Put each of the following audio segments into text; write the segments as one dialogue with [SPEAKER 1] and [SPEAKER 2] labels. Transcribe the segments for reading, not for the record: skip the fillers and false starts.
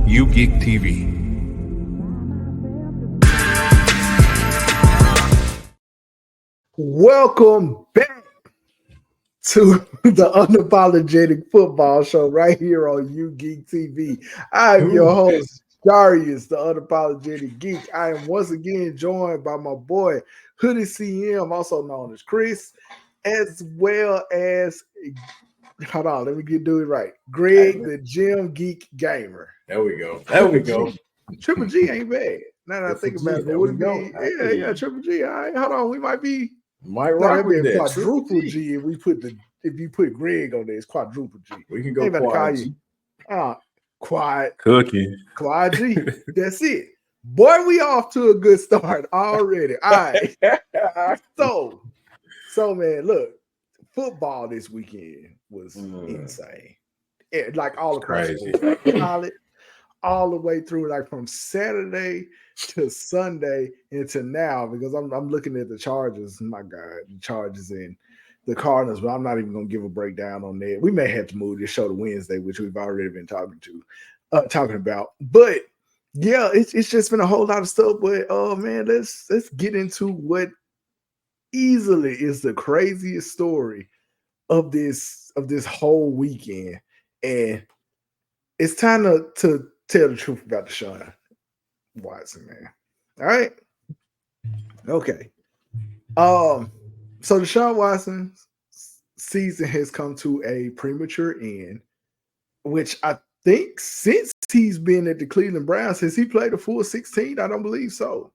[SPEAKER 1] U-GeekTV.
[SPEAKER 2] Welcome back to the Unapologetic Football Show right here on U-GeekTV. I'm your host, Darius, the Unapologetic Geek. I am once again joined by my boy, Hoodie CM, also known as Chris, as well as, hold on, let me do it right, Greg, the Gym Geek Gamer.
[SPEAKER 3] There we go.
[SPEAKER 2] Triple G ain't bad. Now that I think about it, but would it be? Yeah, Triple G. All right, hold on, we might rock with that. Quadruple G if you put Greg on there, it's quadruple G.
[SPEAKER 3] We can go quad G.
[SPEAKER 2] Quad
[SPEAKER 1] Cooking.
[SPEAKER 2] Quad G. That's it. Boy, we off to a good start already. All right. So man, look, football this weekend was insane. Like all across the board. All the way through, like from Saturday to Sunday into now, because I'm looking at the Chargers. My God, the Chargers and the Cardinals, but I'm not even going to give a breakdown on that. We may have to move this show to Wednesday, which we've already been talking about. But yeah, it's just been a whole lot of stuff. But man, let's get into what easily is the craziest story of this whole weekend, and it's time to tell the truth about DeShaun Watson, man. All right. Okay. So DeShaun Watson's season has come to a premature end, which I think since he's been at the Cleveland Browns, has he played a full 16? I don't believe so.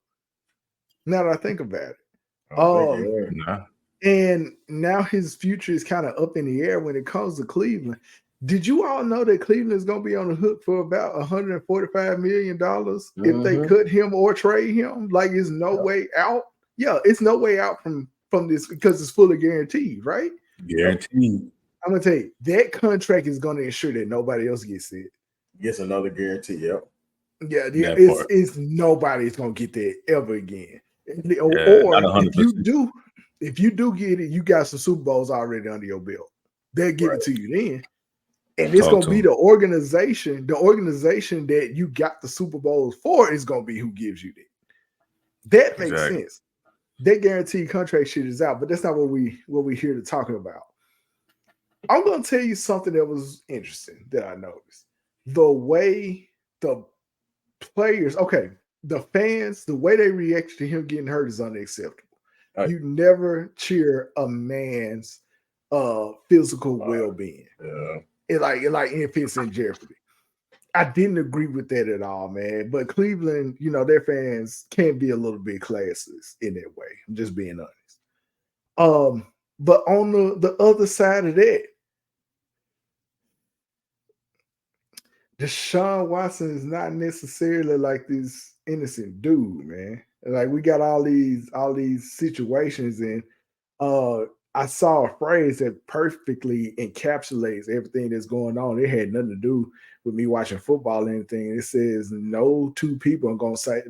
[SPEAKER 2] Now that I think about it. And now his future is kind of up in the air when it comes to Cleveland. Did you all know that Cleveland is going to be on the hook for about $145 million if they cut him or trade him? Like, there's no way out. Yeah, it's no way out from this because it's fully guaranteed, right?
[SPEAKER 3] Guaranteed.
[SPEAKER 2] I'm going to tell you, that contract is going to ensure that nobody else gets it.
[SPEAKER 3] Gets another guarantee, yep.
[SPEAKER 2] Yeah, it's nobody's going to get that ever again. Or if you do get it, you got some Super Bowls already under your belt. They'll give it to you then. And it's going to be the organization that you got the Super Bowls for is going to be who gives you that. That makes sense. That guaranteed contract shit is out, but that's not what we're here to talk about. I'm going to tell you something that was interesting that I noticed. The way the players, the fans, the way they react to him getting hurt is unacceptable. You never cheer a man's physical well-being. Like if it's in jeopardy. I didn't agree with that at all, man. But Cleveland, their fans can be a little bit classist in that way. I'm just being honest. But on the other side of that, DeShaun Watson is not necessarily like this innocent dude, man. Like, we got all these situations, and I saw a phrase that perfectly encapsulates everything that's going on. It had nothing to do with me watching football or anything. It says no two people are going to say,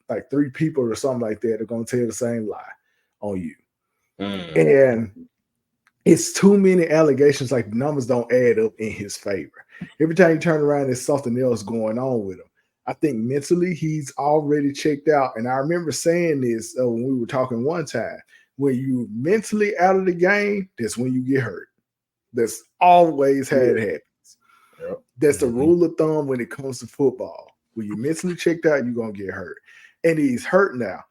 [SPEAKER 2] like three people or something like that are going to tell the same lie on you. And it's too many allegations, like the numbers don't add up in his favor. Every time you turn around, there's something else going on with him. I think mentally he's already checked out. And I remember saying this when we were talking one time. When you mentally out of the game, that's when you get hurt. That's always how it happens. Yep. That's the rule of thumb when it comes to football. When you're mentally checked out, you're going to get hurt. And he's hurt now.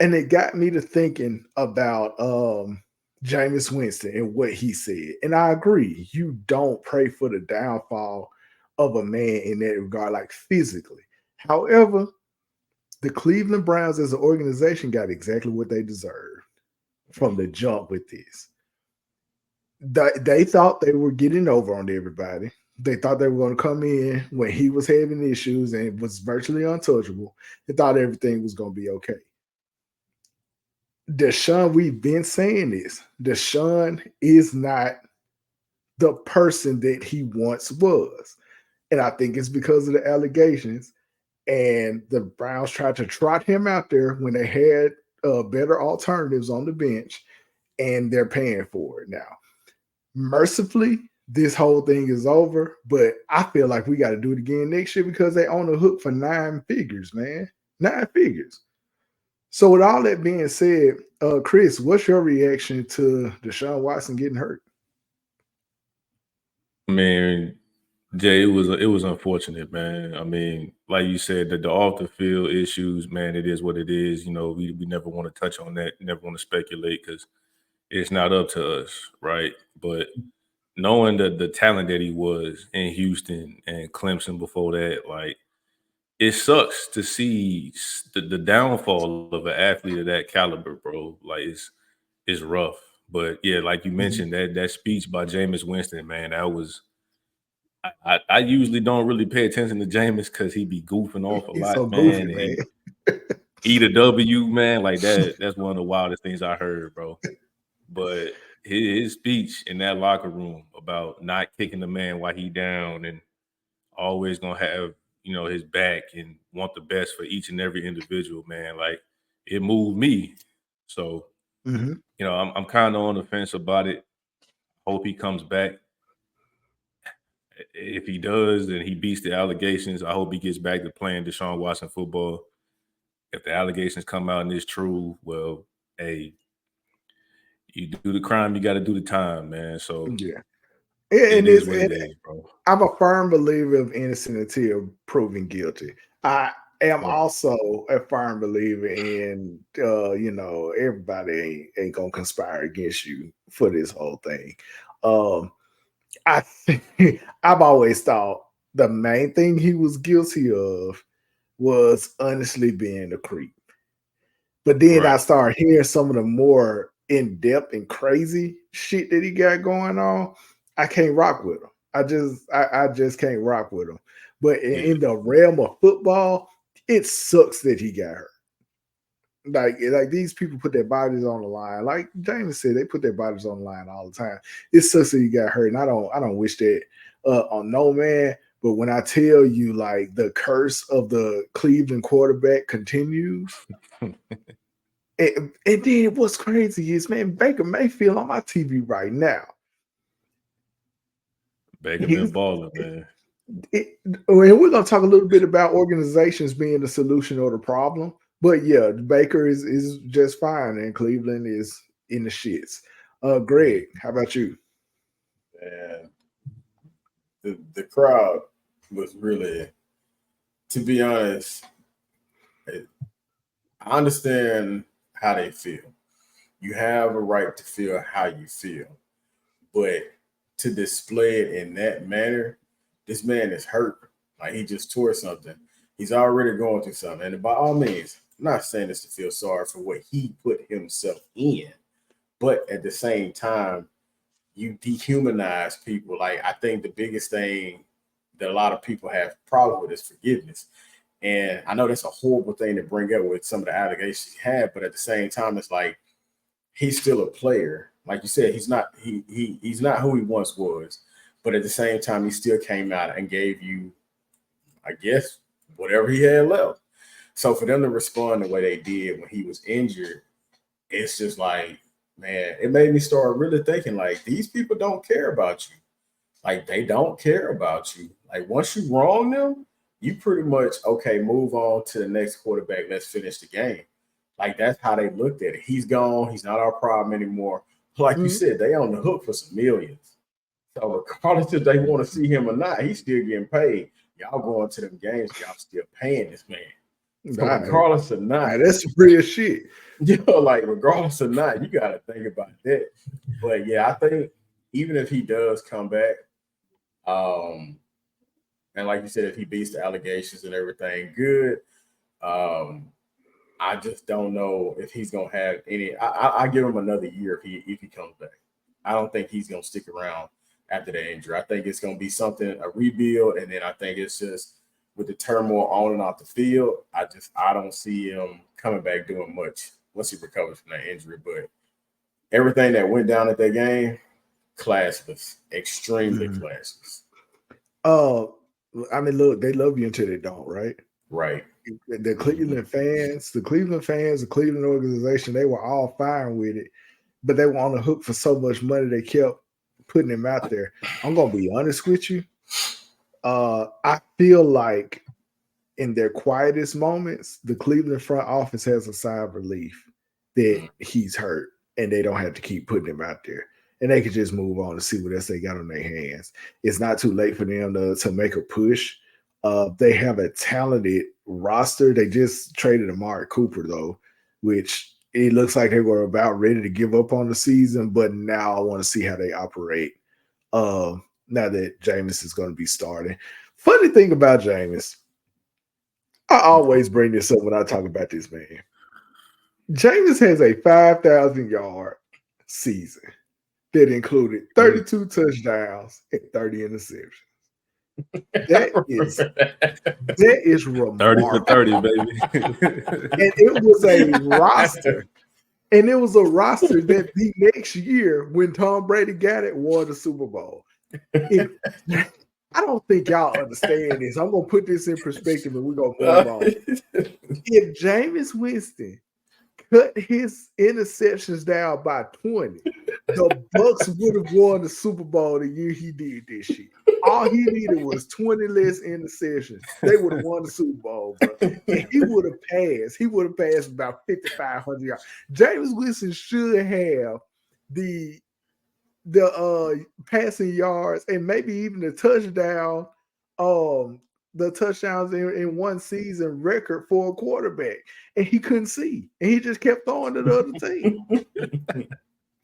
[SPEAKER 2] And it got me to thinking about Jameis Winston and what he said. And I agree. You don't pray for the downfall of a man in that regard, like physically. However, the Cleveland Browns as an organization got exactly what they deserved from the jump with this. They thought they were getting over on everybody. They thought they were going to come in when he was having issues and was virtually untouchable. They thought everything was going to be okay. DeShaun, we've been saying this. DeShaun is not the person that he once was. And I think it's because of the allegations. And the Browns tried to trot him out there when they had better alternatives on the bench, and they're paying for it now. Mercifully, this whole thing is over. But I feel like we got to do it again next year because they on the hook for 9 figures, man. 9 figures. So with all that being said, Chris, what's your reaction to DeShaun Watson getting hurt?
[SPEAKER 1] I mean, Jay, it was unfortunate, man. I mean, like you said, the off the field issues, man, it is what it is. You know, we never want to touch on that, never want to speculate because it's not up to us, right? But knowing the talent that he was in Houston and Clemson before that, like, it sucks to see the downfall of an athlete of that caliber, bro. Like, it's rough. But yeah, like you mentioned, that speech by Jameis Winston, man, that was. I usually don't really pay attention to Jameis because he be goofing off a
[SPEAKER 2] He's
[SPEAKER 1] lot,
[SPEAKER 2] so goofy,
[SPEAKER 1] man.
[SPEAKER 2] man.
[SPEAKER 1] And eat a W, man, like that. That's one of the wildest things I heard, bro. But his speech in that locker room about not kicking the man while he down and always gonna have, his back and want the best for each and every individual, man. Like, it moved me. So, I'm kind of on the fence about it. Hope he comes back. If he does and he beats the allegations, I hope he gets back to playing DeShaun Watson football. If the allegations come out and it's true, well, hey, you do the crime, you got to do the time, man. So
[SPEAKER 2] yeah,
[SPEAKER 1] it is what it is, bro.
[SPEAKER 2] I'm a firm believer of innocent until proven guilty. I am also a firm believer in, everybody ain't gonna conspire against you for this whole thing. I think I've always thought the main thing he was guilty of was honestly being a creep. But then I started hearing some of the more in-depth and crazy shit that he got going on. I can't rock with him. I just can't rock with him. But in the realm of football, it sucks that he got hurt. Like these people put their bodies on the line. Like James said, they put their bodies on the line all the time. It sucks that he got hurt, and I don't wish that on no man. But when I tell you, like, the curse of the Cleveland quarterback continues, and then what's crazy is, man, Baker Mayfield on my TV right now.
[SPEAKER 1] Baker been balling, man.
[SPEAKER 2] And we're gonna talk a little bit about organizations being the solution or the problem. But yeah, Baker is just fine, and Cleveland is in the shits. Greg, how about you?
[SPEAKER 3] And the crowd was really, to be honest, I understand how they feel. You have a right to feel how you feel, but to display it in that manner, this man is hurt. Like, he just tore something. He's already going through something. And by all means, I'm not saying this to feel sorry for what he put himself in, but at the same time, you dehumanize people. Like, I think the biggest thing that a lot of people have problem with is forgiveness. And I know that's a horrible thing to bring up with some of the allegations he had, but at the same time, it's like, he's still a player. Like you said, he's not who he once was. But at the same time, he still came out and gave you, I guess, whatever he had left. So for them to respond the way they did when he was injured, it's just like, man, it made me start really thinking, like, these people don't care about you. Like, they don't care about you. Like, once you wrong them, you pretty much, okay, move on to the next quarterback. Let's finish the game. Like, that's how they looked at it. He's gone. He's not our problem anymore. Like you said, they on the hook for some millions. So regardless if they want to see him or not, he's still getting paid. Y'all going to them games, y'all still paying this man. So regardless or not,
[SPEAKER 2] that's real shit.
[SPEAKER 3] Like, regardless or not, you got to think about that. But yeah, I think even if he does come back, and like you said, if he beats the allegations and everything, good. I just don't know if he's gonna have any. I give him another year if he comes back. I don't think he's gonna stick around after the injury. I think it's gonna be something, a rebuild, and then I think it's just with the turmoil on and off the field. I don't see him coming back doing much once he recovers from that injury. But everything that went down at that game, classless, extremely classless.
[SPEAKER 2] I mean, look, they love you until they don't, right?
[SPEAKER 3] Right.
[SPEAKER 2] The Cleveland fans, the Cleveland organization, they were all fine with it, but they were on the hook for so much money they kept putting him out there. I'm gonna be honest with you. I feel like in their quietest moments, the Cleveland front office has a sigh of relief that he's hurt and they don't have to keep putting him out there. And they can just move on and see what else they got on their hands. It's not too late for them to make a push. They have a talented roster. They just traded Amari Cooper, though, which it looks like they were about ready to give up on the season. But now I want to see how they operate now that Jameis is going to be starting. Funny thing about Jameis, I always bring this up when I talk about this man. Jameis has a 5,000-yard season that included 32 touchdowns and 30 interceptions. That is remarkable.
[SPEAKER 1] 30 for 30, baby.
[SPEAKER 2] And it was a roster. And it was a roster that the next year, when Tom Brady got it, won the Super Bowl. I don't think y'all understand this. I'm going to put this in perspective and we're going to move on. If Jameis Winston cut his interceptions down by 20, the Bucs would have won the Super Bowl the year he did this shit. All he needed was 20 less interceptions. They would have won the Super Bowl, bro. And he would have passed. He would have passed about 5,500 yards. Jameis Winston should have the passing yards and maybe even the touchdown, the touchdowns in one season record for a quarterback. And he couldn't see. And he just kept throwing to the other team.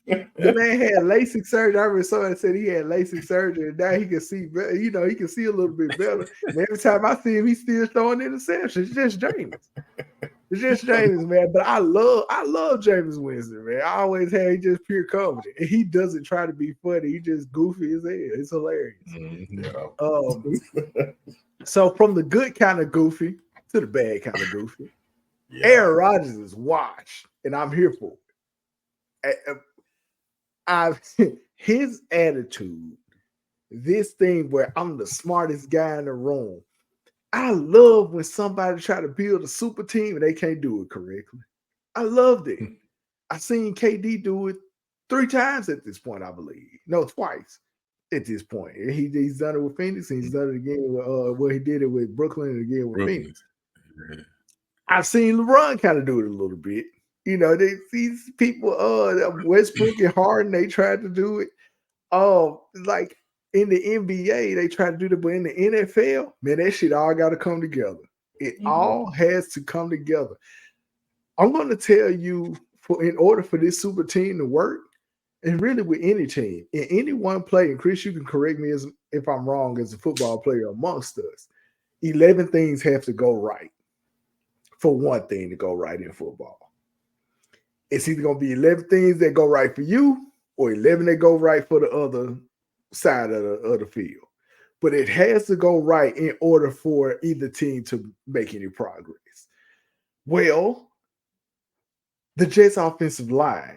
[SPEAKER 2] The man had LASIK surgery. I remember somebody said he had LASIK surgery, and now he can see better. You know, he can see a little bit better. And every time I see him, he's still throwing interceptions. It's just Jameis. It's just Jameis, man. But I love Jameis Winston, man. I always had he just pure comedy. And he doesn't try to be funny. He just goofy as hell. It's hilarious. So from the good kind of goofy to the bad kind of goofy, Aaron Rodgers is washed, and I'm here for it. His attitude, this thing where I'm the smartest guy in the room. I love when somebody try to build a super team and they can't do it correctly. I loved it. I seen KD do it 3 times at this point, I believe. No, twice at this point. He's done it with Phoenix, and he's done it again with he did it with Brooklyn and again with Phoenix. I've seen LeBron kind of do it a little bit. You know, these people, Westbrook and Harden, they tried to do it. Like in the NBA, they tried to do it, but in the NFL, man, that shit all got to come together. It all has to come together. I'm going to tell you, in order for this super team to work, and really with any team, in any one play, and Chris, you can correct me if I'm wrong as a football player amongst us, 11 things have to go right for one thing to go right in football. It's either going to be 11 things that go right for you or 11 that go right for the other side of the field. But it has to go right in order for either team to make any progress. Well, the Jets' offensive line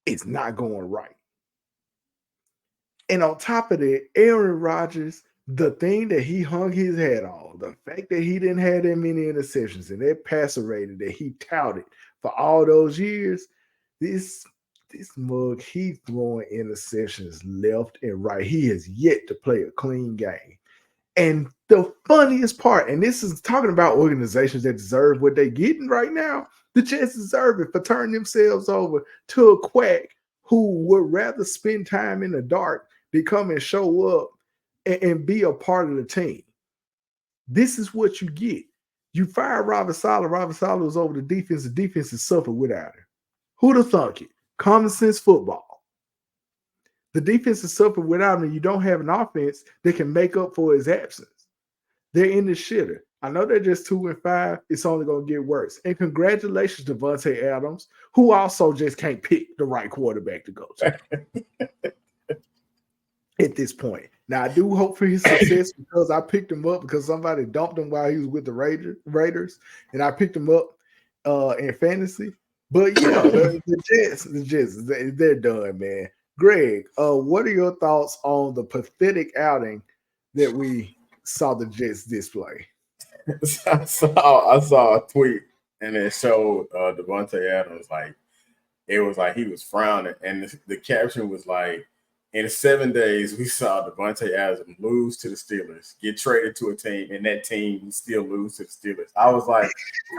[SPEAKER 2] is not going right. And on top of that, Aaron Rodgers, the thing that he hung his hat on, the fact that he didn't have that many interceptions and that passer rating that he touted for all those years, this mug, he throwing interceptions left and right. He has yet to play a clean game. And the funniest part, and this is talking about organizations that deserve what they're getting right now, the Jets deserve it for turning themselves over to a quack who would rather spend time in the dark than come and show up and be a part of the team. This is what you get. You fired Robert Saleh. Robert Saleh was over the defense. The defense has suffered without him. Who'd have thunk it? Common sense football. The defense has suffered without him, and you don't have an offense that can make up for his absence. They're in the shitter. I know they're just 2-5. It's only going to get worse. And congratulations to Devontae Adams, who also just can't pick the right quarterback to go to at this point. Now, I do hope for his success because I picked him up because somebody dumped him while he was with the Raiders, and I picked him up in fantasy. But, you know, the Jets, they're done, man. Greg, what are your thoughts on the pathetic outing that we saw the Jets display?
[SPEAKER 3] I saw a tweet, and it showed Devontae Adams, like, it was like he was frowning, and the caption was like, in 7 days, we saw Devontae Adams lose to the Steelers, get traded to a team, and that team still lose to the Steelers. I was like,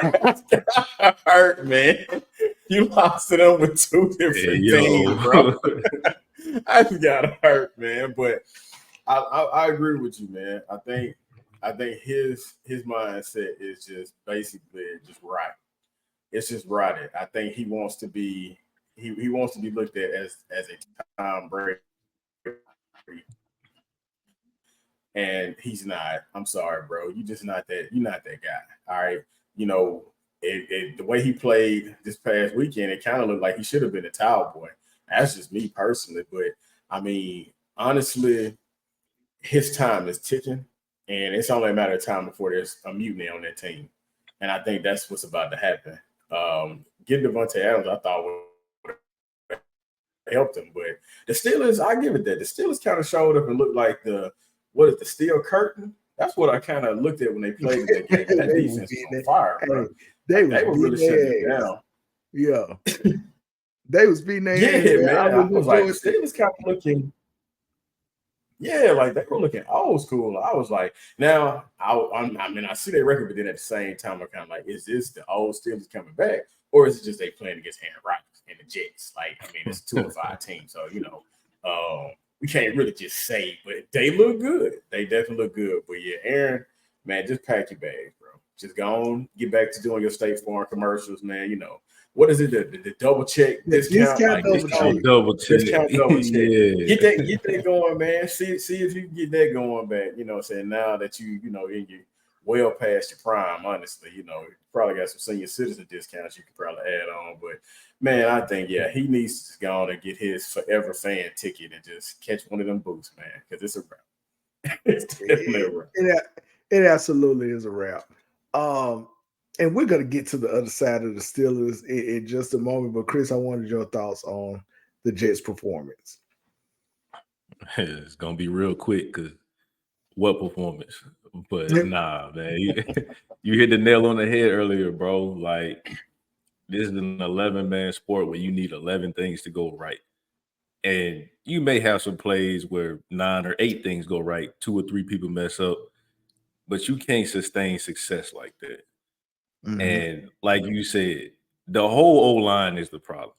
[SPEAKER 3] that hurt, man. You lost to them with 2 different teams, bro. I just got hurt, man. But I agree with you, man. I think his mindset is just basically just right. It's just rotted. I think he wants to be he wants to be looked at as a Tom Brady. And he's not. I'm sorry, bro. You're not that guy. All right. You know, the way he played this past weekend, it kind of looked like he should have been a towel boy. That's just me personally. But I mean, honestly, his time is ticking, and it's only a matter of time before there's a mutiny on that team. And I think that's what's about to happen. Getting Devontae Adams, I thought would helped him, but the Steelers, I give it that. The Steelers kind of showed up and looked like the steel curtain? That's what I kind of looked at when they played in that game. That defense was on fire, bro.
[SPEAKER 2] They
[SPEAKER 3] were really shutting it down.
[SPEAKER 2] Yeah. They was beating their
[SPEAKER 3] ass, man. I was like, the Steelers kind of looking, like they were looking old school. I was like, now, I see their record, but then at the same time, I'm kind of like, is this the old Steelers coming back? Or is it just they playing against Aaron Rodgers and the Jets? Like, I mean, it's a 2-5 team. So, you know, we can't really just say, but they look good. They definitely look good. But yeah, Aaron, man, just pack your bags, bro. Just go on, get back to doing your State Farm commercials, man. You know, what is it? The double check discount?
[SPEAKER 1] Double check.
[SPEAKER 3] Yeah. Get that going, man. See if you can get that going back. You know what I'm saying? Now that you well past your prime, honestly, you know, you probably got some senior citizen discounts you could probably add on. But man, I think, he needs to go on and get his forever fan ticket and just catch one of them boots, man, because it's a wrap. It's definitely a wrap.
[SPEAKER 2] It absolutely is a wrap. And we're going to get to the other side of the Steelers in just a moment. But Chris, I wanted your thoughts on the Jets' performance.
[SPEAKER 1] It's going to be real quick because what performance? But nah, man, you hit the nail on the head earlier, bro. Like, this is an 11-man sport where you need 11 things to go right. And you may have some plays where 9 or 8 things go right, 2 or 3 people mess up, but you can't sustain success like that. Mm-hmm. And like you said, the whole O-line is the problem.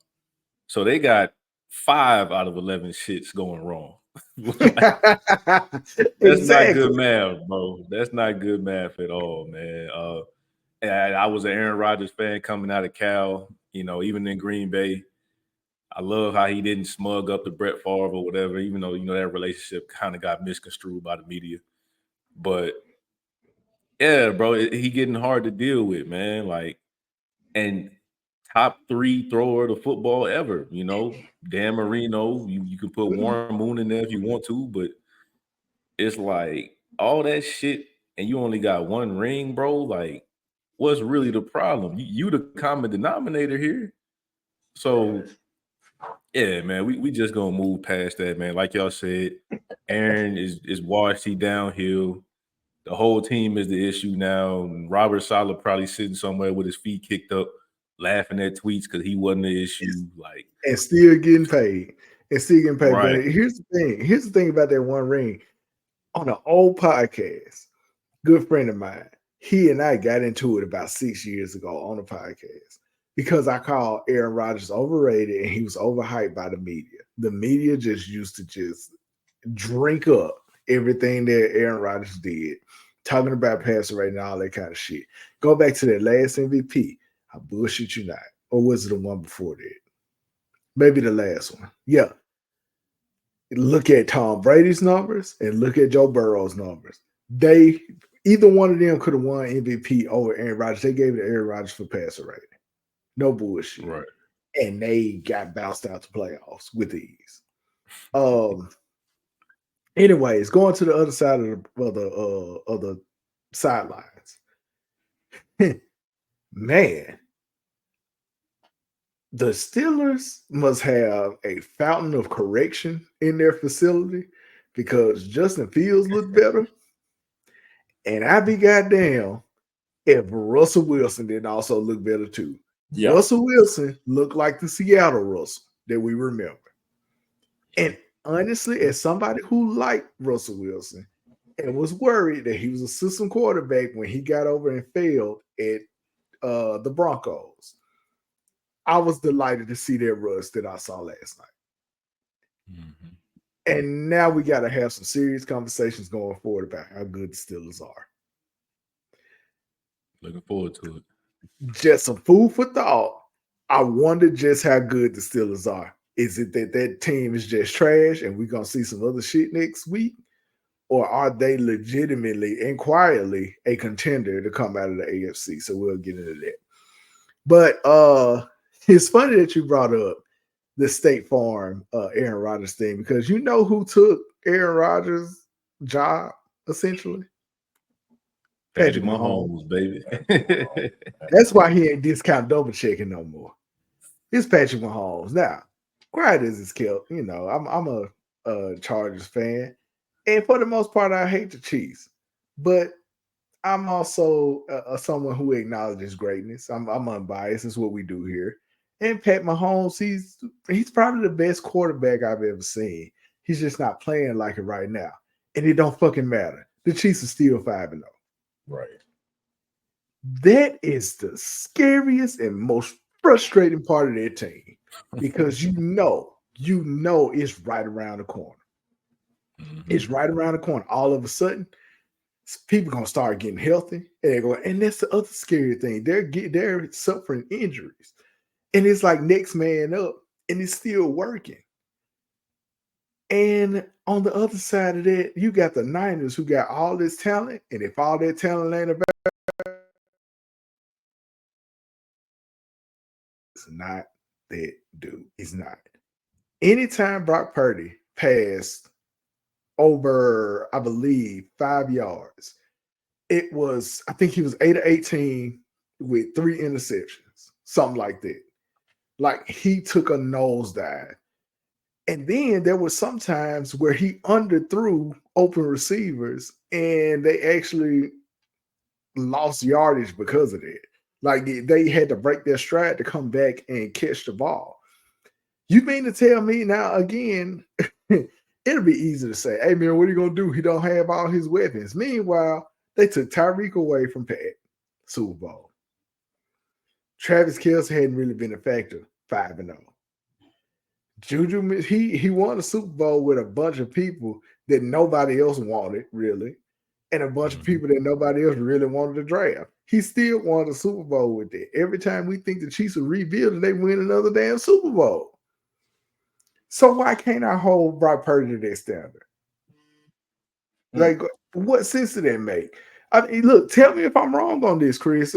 [SPEAKER 1] So they got 5 out of 11 shits going wrong. That's not good math, bro. That's not good math at all, man. And I was an Aaron Rodgers fan coming out of Cal, you know, even in Green Bay. I love how he didn't smug up to Brett Favre or whatever, even though, you know, that relationship kind of got misconstrued by the media. But yeah, bro, he getting hard to deal with, man. Like, and top 3 thrower of the football ever, you know. Dan Marino, you can put Warren Moon in there if you want to, but it's like all that shit and you only got 1 ring, bro. Like, what's really the problem? You the common denominator here. So yeah, man, we just gonna move past that, man. Like y'all said, Aaron is washed, he downhill. The whole team is the issue now. Robert Saleh probably sitting somewhere with his feet kicked up, laughing at tweets because he wasn't the issue. Like,
[SPEAKER 2] and still getting paid. Right. But here's the thing about that 1 ring. On an old podcast, good friend of mine, he and I got into it about 6 years ago on a podcast because I called Aaron Rodgers overrated and he was overhyped by the media. The media just used to just drink up everything that Aaron Rodgers did, talking about passer rating and all that kind of shit. Go back to that last MVP. I bullshit you not. Or was it the one before that? Maybe the last one. Yeah. Look at Tom Brady's numbers and look at Joe Burrow's numbers. Either one of them could have won MVP over Aaron Rodgers. They gave it to Aaron Rodgers for passer rating. No bullshit.
[SPEAKER 1] Right.
[SPEAKER 2] And they got bounced out to playoffs with ease. Anyways, going to the other side of the sidelines. Man, the Steelers must have a fountain of correction in their facility because Justin Fields looked better. And I'd be goddamn if Russell Wilson didn't also look better too. Yeah. Russell Wilson looked like the Seattle Russell that we remember. And honestly, as somebody who liked Russell Wilson and was worried that he was a system quarterback when he got over and failed at the Broncos, I was delighted to see that rush that I saw last night.
[SPEAKER 1] Mm-hmm.
[SPEAKER 2] And now we got to have some serious conversations going forward about how good the Steelers are.
[SPEAKER 1] Looking forward to it.
[SPEAKER 2] Just some food for thought. I wonder just how good the Steelers are. Is it that team is just trash and we're going to see some other shit next week? Or are they legitimately and quietly a contender to come out of the AFC? So we'll get into that. But it's funny that you brought up the State Farm Aaron Rodgers thing, because you know who took Aaron Rodgers' job, essentially?
[SPEAKER 1] Patrick Mahomes, baby.
[SPEAKER 2] That's why he ain't discount double checking no more. It's Patrick Mahomes. Now, quiet as it's kept, you know, I'm a Chargers fan. And for the most part, I hate the Chiefs. But I'm also someone who acknowledges greatness. I'm unbiased. It's what we do here. And Pat Mahomes, he's probably the best quarterback I've ever seen. He's just not playing like it right now. And it don't fucking matter. The Chiefs are still 5-0.
[SPEAKER 3] Right.
[SPEAKER 2] That is the scariest and most frustrating part of their team, because you know it's right around the corner. Mm-hmm. It's right around the corner. All of a sudden, people gonna start getting healthy, and that's the other scary thing. They're suffering injuries, and it's like next man up, and it's still working. And on the other side of that, you got the Niners, who got all this talent, and if all that talent ain't about, it's not that dude. It's not. Anytime Brock Purdy passed over, I believe, 5 yards, it was, I think he was 8 of 18 with 3 interceptions, something like that. Like, he took a nosedive. And then there were some times where he underthrew open receivers and they actually lost yardage because of it. Like, they had to break their stride to come back and catch the ball. You mean to tell me now, again, it'll be easy to say, hey, man, what are you going to do? He don't have all his weapons. Meanwhile, they took Tyreek away from Pat, Super Bowl. Travis Kelce hadn't really been a factor, 5-0. Juju, he won the Super Bowl with a bunch of people that nobody else wanted, really, and a bunch of people that nobody else really wanted to draft. He still won the Super Bowl with it. Every time we think the Chiefs are rebuilding, they win another damn Super Bowl. So why can't I hold Brock Purdy to that standard? Like, what sense did that make? I mean, look, tell me if I'm wrong on this, Chris.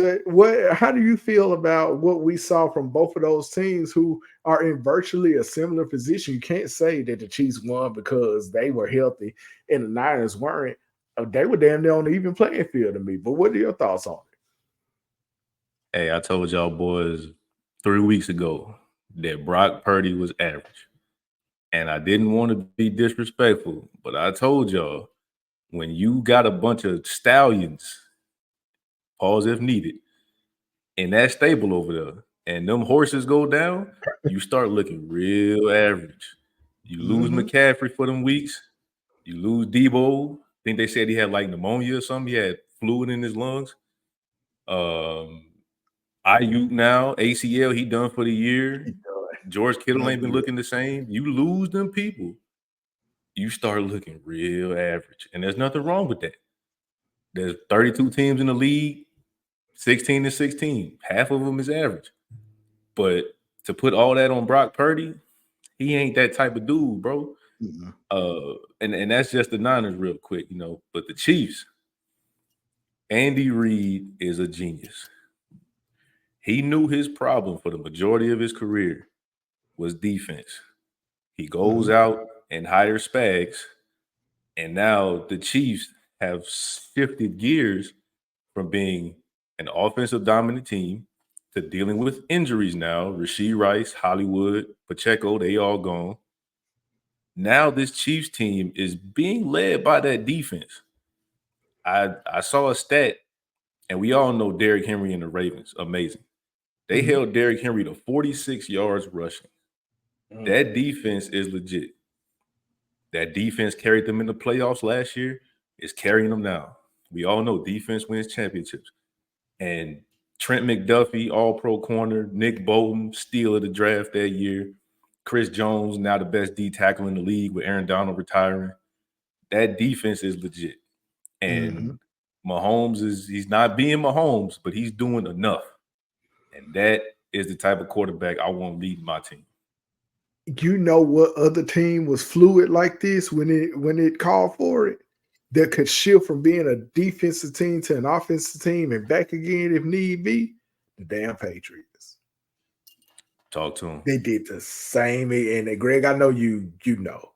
[SPEAKER 2] How do you feel about what we saw from both of those teams who are in virtually a similar position? You can't say that the Chiefs won because they were healthy and the Niners weren't. They were damn near on the even playing field to me. But what are your thoughts on it?
[SPEAKER 1] Hey, I told y'all boys 3 weeks ago that Brock Purdy was average. And I didn't want to be disrespectful, but I told y'all, when you got a bunch of stallions, pause if needed, in that stable over there, and them horses go down, you start looking real average. You lose McCaffrey for them weeks. You lose Debo. I think they said he had like pneumonia or something. He had fluid in his lungs. Ayuk now, ACL, he done for the year. George Kittle ain't been looking the same. You lose them people, you start looking real average. And there's nothing wrong with that. There's 32 teams in the league, 16 to 16. Half of them is average. But to put all that on Brock Purdy, he ain't that type of dude, bro. And that's just the Niners real quick, you know. But the Chiefs, Andy Reid is a genius. He knew his problem for the majority of his career was defense. He goes out and hires Spags, and now the Chiefs have shifted gears from being an offensive dominant team to dealing with injuries now. Rashee Rice, Hollywood, Pacheco, they all gone. Now this Chiefs team is being led by that defense. I saw a stat, and we all know Derrick Henry and the Ravens, amazing. They held Derrick Henry to 46 yards rushing. That defense is legit. That defense carried them in the playoffs last year. It's carrying them now. We all know defense wins championships. And Trent McDuffie, all-pro corner, Nick Bolton, steal of the draft that year. Chris Jones, now the best D tackle in the league with Aaron Donald retiring. That defense is legit. And Mahomes he's not being Mahomes, but he's doing enough. And that is the type of quarterback I want leading my team.
[SPEAKER 2] You know what other team was fluid like this when it called for it? That could shift from being a defensive team to an offensive team and back again if need be? The damn Patriots.
[SPEAKER 1] Talk to them.
[SPEAKER 2] They did the same, and Greg, I know you know.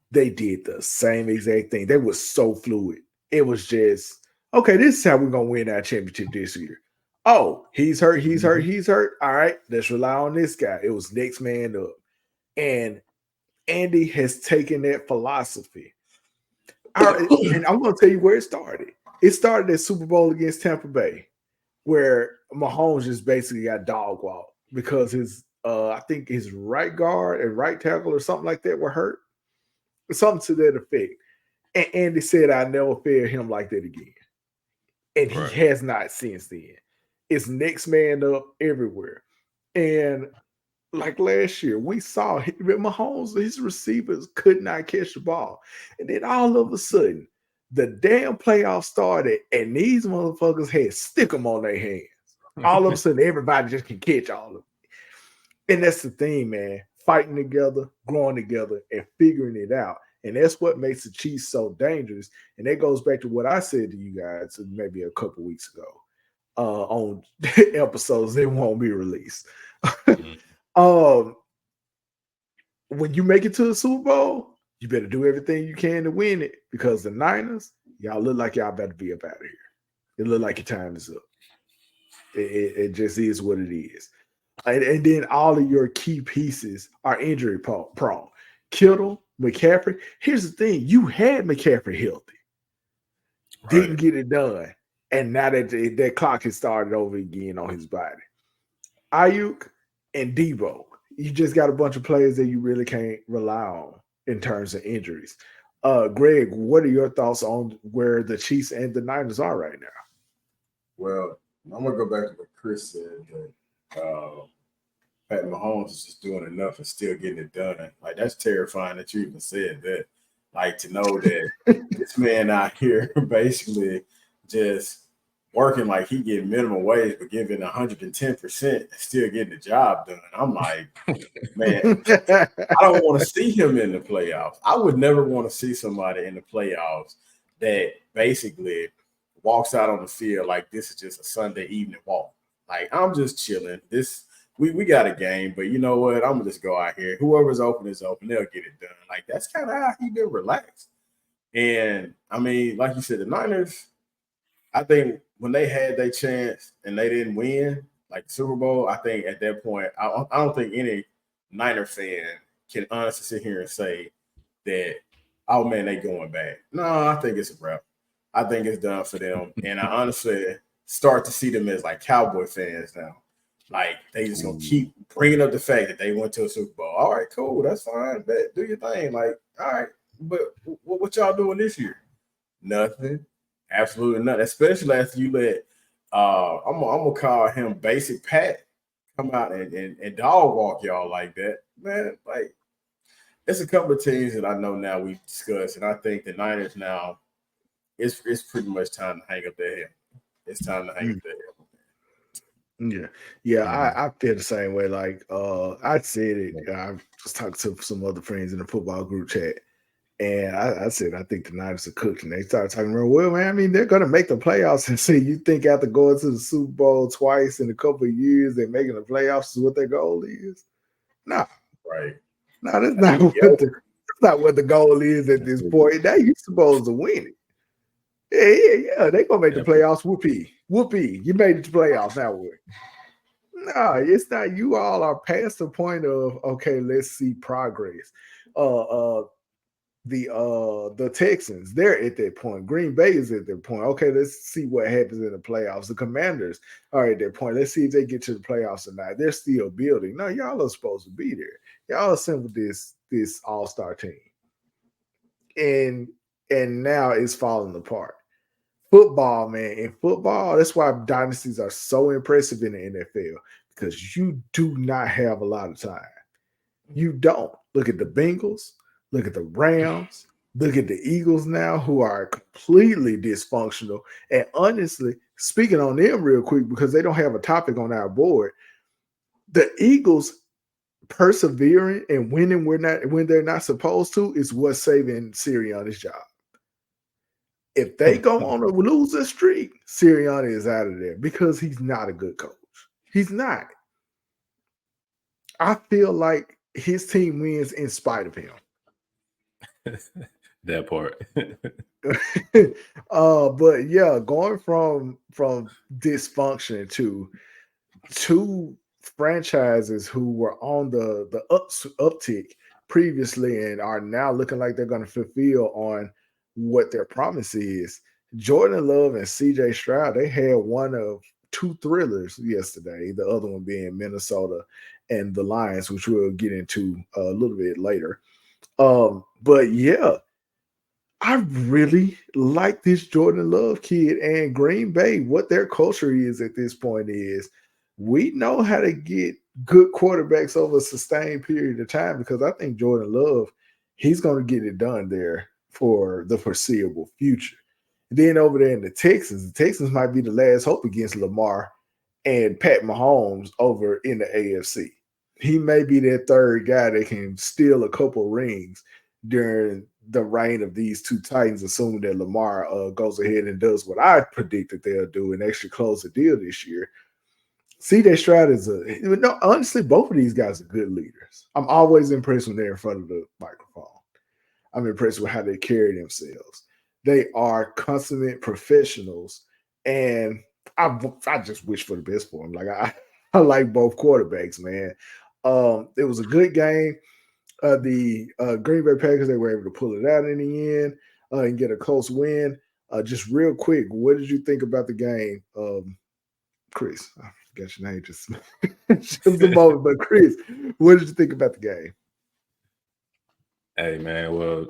[SPEAKER 2] They did the same exact thing. They were so fluid. It was just, okay, this is how we're going to win our championship this year. Oh, he's hurt. All right, let's rely on this guy. It was next man up. And Andy has taken that philosophy. And I'm going to tell you where it started. It started at Super Bowl against Tampa Bay, where Mahomes just basically got dog walked because his, I think his right guard and right tackle or something like that were hurt. Something to that effect. And Andy said, I never fear him like that again. And he has not since then. It's next man up everywhere. And like last year, we saw Mahomes, his receivers could not catch the ball. And then all of a sudden, the damn playoffs started, and these motherfuckers had stick them on their hands. All of a sudden, everybody just can catch all of it. And that's the thing, man. Fighting together, growing together, and figuring it out. And that's what makes the Chiefs so dangerous. And that goes back to what I said to you guys maybe a couple weeks ago on episodes that won't be released. When you make it to the Super Bowl, you better do everything you can to win it, because the Niners, y'all look like y'all better be up out of here. It look like your time is up. It just is what it is. And then all of your key pieces are injury prone. Kittle, McCaffrey. Here's the thing. You had McCaffrey healthy. Didn't get it done. And now that clock has started over again on his body. Ayuk and Debo. You just got a bunch of players that you really can't rely on in terms of injuries. Greg, what are your thoughts on where the Chiefs and the Niners are right now?
[SPEAKER 3] Well, I'm going to go back to what Chris said, that Pat Mahomes is just doing enough and still getting it done. Like, that's terrifying that you even said that. Like, to know that this man out here basically just working like he getting minimum wage, but giving 110% and still getting the job done. I'm like, man, I don't want to see him in the playoffs. I would never want to see somebody in the playoffs that basically walks out on the field like this is just a Sunday evening walk. Like, I'm just chilling. We got a game, but you know what? I'm gonna just go out here. Whoever's open is open. They'll get it done. Like, that's kind of how he been relaxed. And I mean, like you said, the Niners, I think when they had their chance and they didn't win, like the Super Bowl, I think at that point, I don't think any Niner fan can honestly sit here and say that, oh man, they going back. No, I think it's a wrap. I think it's done for them. And I honestly start to see them as like Cowboy fans now. Like, they just gonna keep bringing up the fact that they went to a Super Bowl. All right, cool, that's fine. Bet, do your thing. Like, all right, but what y'all doing this year? Nothing. Absolutely nothing. Especially after you let I'm gonna call him Basic Pat come out and dog walk y'all like that, man. Like, it's a couple of teams that I know now we've discussed, and I think the Niners now, it's pretty much time to hang up their head. It's time to hang up their head.
[SPEAKER 2] Yeah. I feel the same way. Like, I said it. I was talking to some other friends in the football group chat, and I said I think the Niners are cooked. And they started talking about, well, man, I mean, they're going to make the playoffs. And say, you think after going to the Super Bowl twice in a couple of years, they're making the playoffs is what their goal is? No,
[SPEAKER 3] Right?
[SPEAKER 2] No, that's not what the goal is at this point. Now you're supposed to win it. Yeah. They're gonna make the playoffs. Whoopee. You made it to playoffs. Now what? No, it's not. You all are past the point of, okay, let's see progress. The Texans, they're at that point. Green Bay is at that point. Okay, let's see what happens in the playoffs. The Commanders are at that point. Let's see if they get to the playoffs or not. They're still building. No, y'all are supposed to be there. Y'all assembled this all-star team. and now it's falling apart. Football, man, in football, that's why dynasties are so impressive in the NFL, because you do not have a lot of time. You don't. Look at the Bengals, look at the Rams, look at the Eagles now, who are completely dysfunctional. And honestly, speaking on them real quick, because they don't have a topic on our board, the Eagles persevering and winning when they're not supposed to is what's saving Sirianni's job. If they go on a loser streak, Sirianni is out of there because he's not a good coach. He's not. I feel like his team wins in spite of him.
[SPEAKER 1] That part.
[SPEAKER 2] But yeah, going from dysfunction to two franchises who were on the uptick previously and are now looking like they're going to fulfill on what their promise is. Jordan Love and CJ Stroud, they had one of two thrillers yesterday, the other one being Minnesota and the Lions, which we'll get into a little bit later. But yeah, I really like this Jordan Love kid and Green Bay. What their culture is at this point is we know how to get good quarterbacks over a sustained period of time, because I think Jordan Love, he's going to get it done there for the foreseeable future. And then over there in the Texans might be the last hope against Lamar and Pat Mahomes over in the AFC. He may be that third guy that can steal a couple rings during the reign of these two Titans, assuming that Lamar goes ahead and does what I predict that they'll do and actually close the deal this year. CJ Stroud is honestly, both of these guys are good leaders. I'm always impressed when they're in front of the microphone. I'm impressed with how they carry themselves. They are consummate professionals, and I just wish for the best for them. Like I like both quarterbacks, man. It was a good game. The Green Bay Packers, they were able to pull it out in the end and get a close win. Just real quick, what did you think about the game, Chris? I forgot your name just a moment, but Chris, what did you think about the game?
[SPEAKER 1] Hey man, well,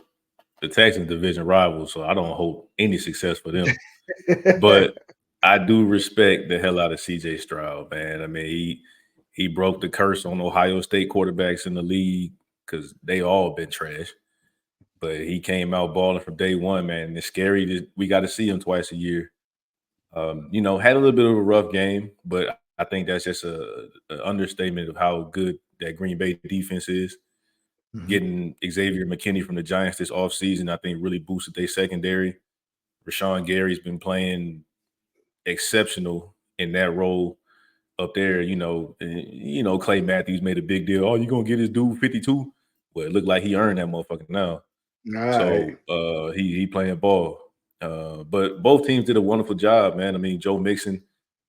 [SPEAKER 1] the Texans division rivals, so I don't hope any success for them. But I do respect the hell out of CJ Stroud, man. I mean, he broke the curse on Ohio State quarterbacks in the league because they all been trash. But he came out balling from day one, man. And it's scary that we got to see him twice a year. Had a little bit of a rough game, but I think that's just an understatement of how good that Green Bay defense is. Mm-hmm. Getting Xavier McKinney from the Giants this offseason, I think, really boosted their secondary. Rashawn Gary's been playing exceptional in that role up there. Clay Matthews made a big deal. Oh, you gonna get his dude 52? Well, it looked like he earned that motherfucker now.
[SPEAKER 2] Right.
[SPEAKER 1] So he playing ball. But both teams did a wonderful job, man. I mean, Joe Mixon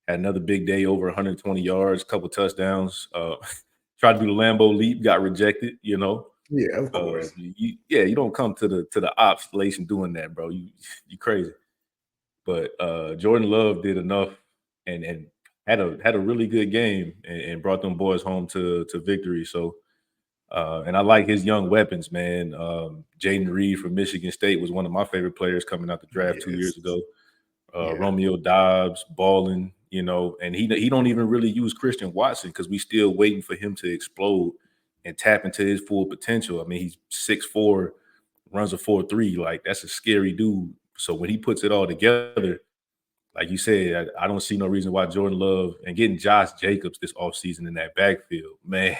[SPEAKER 1] had another big day, over 120 yards, couple touchdowns. Tried to do the Lambeau leap, got rejected.
[SPEAKER 2] Yeah, of course.
[SPEAKER 1] You don't come to the obfuscation doing that, bro. You crazy. But Jordan Love did enough and had a really good game and brought them boys home to victory. So, and I like his young weapons, man. Jaden Reed from Michigan State was one of my favorite players coming out the draft 2 years ago. Romeo Dobbs balling, and he don't even really use Christian Watson because we still waiting for him to explode and tap into his full potential. I mean, he's 6'4", runs a 4.3. Like, that's a scary dude. So when he puts it all together, like you said, I don't see no reason why Jordan Love and getting Josh Jacobs this offseason in that backfield, man,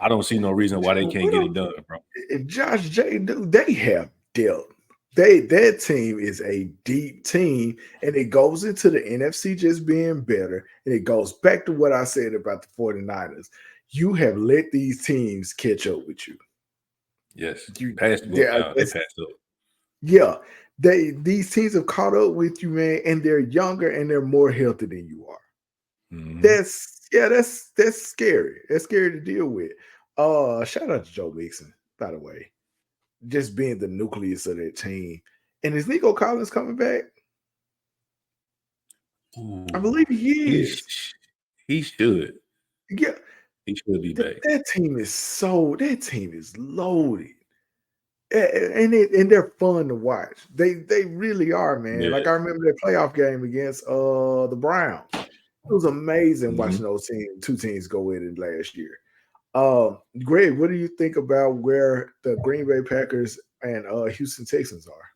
[SPEAKER 1] I don't see no reason why they can't get it done, bro.
[SPEAKER 2] Josh Jacobs, they have depth. That team is a deep team, and it goes into the NFC just being better. And it goes back to what I said about the 49ers. You have let these teams catch up with you.
[SPEAKER 1] Yes. They passed up.
[SPEAKER 2] Yeah. These teams have caught up with you, man, and they're younger and they're more healthy than you are. Mm-hmm. That's scary. That's scary to deal with. Shout out to Joe Mixon, by the way. Just being the nucleus of that team. And is Nico Collins coming back?
[SPEAKER 1] Ooh,
[SPEAKER 2] I believe he is.
[SPEAKER 1] He should.
[SPEAKER 2] Yeah.
[SPEAKER 1] He should be back.
[SPEAKER 2] That team is loaded. And they're fun to watch. They really are, man.
[SPEAKER 1] Yeah.
[SPEAKER 2] Like I remember that playoff game against the Browns. It was amazing watching those two teams go in it last year. Greg, what do you think about where the Green Bay Packers and Houston Texans are?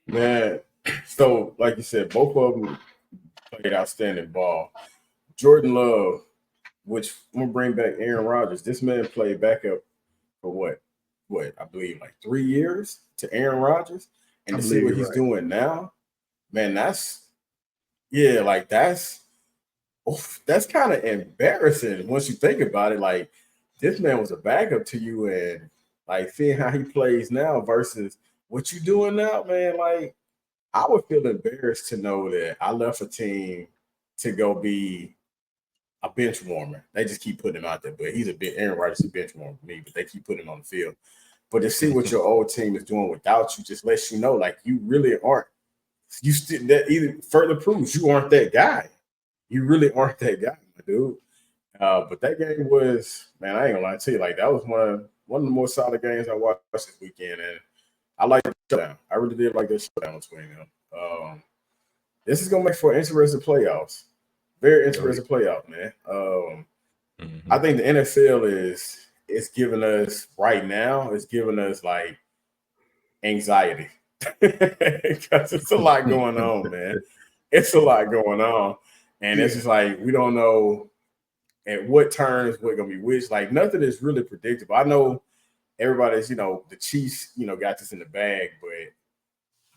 [SPEAKER 3] Man, so like you said, both of them played outstanding ball. Jordan Love, which I'm gonna bring back Aaron Rodgers. This man played backup for what I believe like 3 years to Aaron Rodgers, and to see what he's doing now, man, that's kind of embarrassing once you think about it. Like this man was a backup to you, and like seeing how he plays now versus what you doing now, man. Like I would feel embarrassed to know that I left a team to go be a bench warmer. They just keep putting him out there, but Aaron Rodgers is a bench warmer for me, but they keep putting him on the field. But to see what your old team is doing without you just lets you know, like you really aren't. You still that either further proves you aren't that guy. You really aren't that guy, my dude. But that game was, man, I ain't gonna lie to you, like that was one of the more solid games I watched this weekend, and I like the shutdown. I really did like that shutdown between them. This is gonna make for interesting playoffs. Very interesting playoff, man. I think the NFL is giving us right now. It's giving us like anxiety because it's a lot going on, man. It's a lot going on, and it's just like we don't know at what turns we're gonna be which. Like nothing is really predictable. I know everybody's, the Chiefs, got this in the bag, but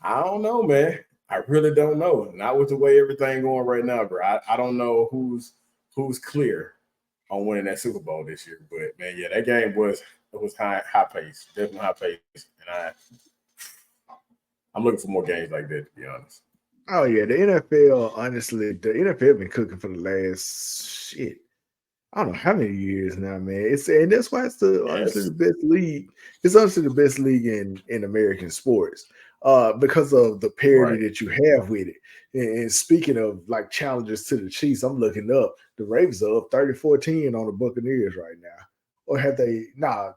[SPEAKER 3] I don't know, man. I really don't know. Not with the way everything going right now, bro. I don't know who's clear on winning that Super Bowl this year. But man, yeah, that game was high pace, definitely high pace, and I'm looking for more games like that, to be honest.
[SPEAKER 2] Oh yeah, the NFL. Honestly, the NFL been cooking for the last I don't know how many years now, man. And that's why it's honestly the best league. It's honestly the best league in American sports. Because of the parity that you have with it. And speaking of like challenges to the Chiefs, I'm looking up. The Ravens are up 34-10 on the Buccaneers right now. Or have they? Nah.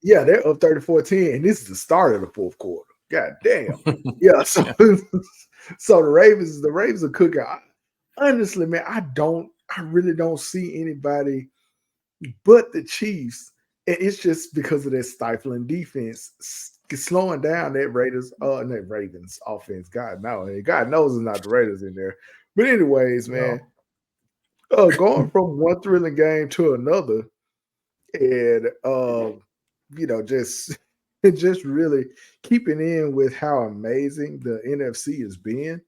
[SPEAKER 2] Yeah, they're up 34-10, and this is the start of the fourth quarter. God damn. Yeah. So the Ravens are cooking. Honestly, man, I really don't see anybody but the Chiefs. And it's just because of that stifling defense slowing down that Ravens offense. God knows it's not the Raiders in there. But anyways, man, going from one thrilling game to another, and just really keeping in with how amazing the NFC has been.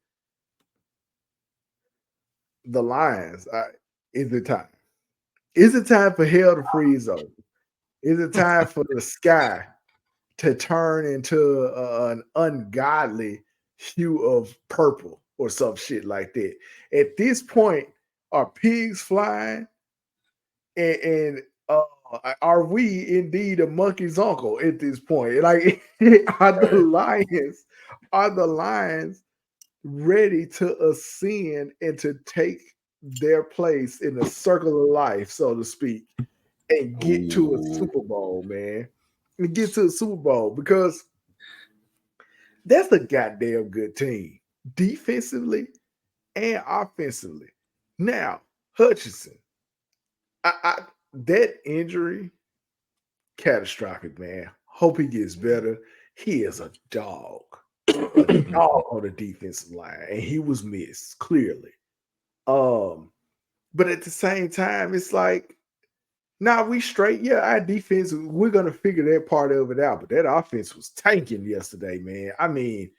[SPEAKER 2] The Lions, is it time? Is it time for hell to freeze over? Is it time for the sky to turn into an ungodly hue of purple or some shit like that? At this point, are pigs flying? And are we indeed a monkey's uncle at this point? Like, are the Lions ready to ascend and to take their place in the circle of life, so to speak, and get to a Super Bowl, man? And get to a Super Bowl, because that's a goddamn good team, defensively and offensively. Now, Hutchinson, that injury, catastrophic, man. Hope he gets better. He is a dog on the defensive line, and he was missed clearly. But at the same time, it's like, we straight. Yeah, our defense, we're gonna figure that part of it out. But that offense was tanking yesterday, man. I mean,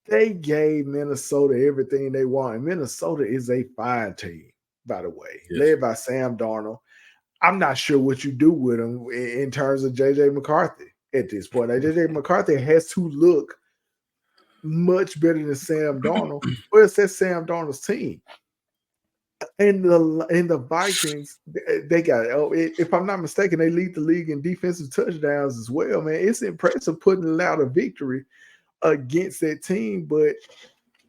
[SPEAKER 2] they gave Minnesota everything they want. Minnesota is a fine team, by the way, led by Sam Darnold. I'm not sure what you do with him in terms of JJ McCarthy at this point. JJ McCarthy has to look much better than Sam Darnold. Well, it's that Sam Darnold's team. And the Vikings, they got, if I'm not mistaken, they lead the league in defensive touchdowns as well, man. It's impressive putting out a victory against that team, but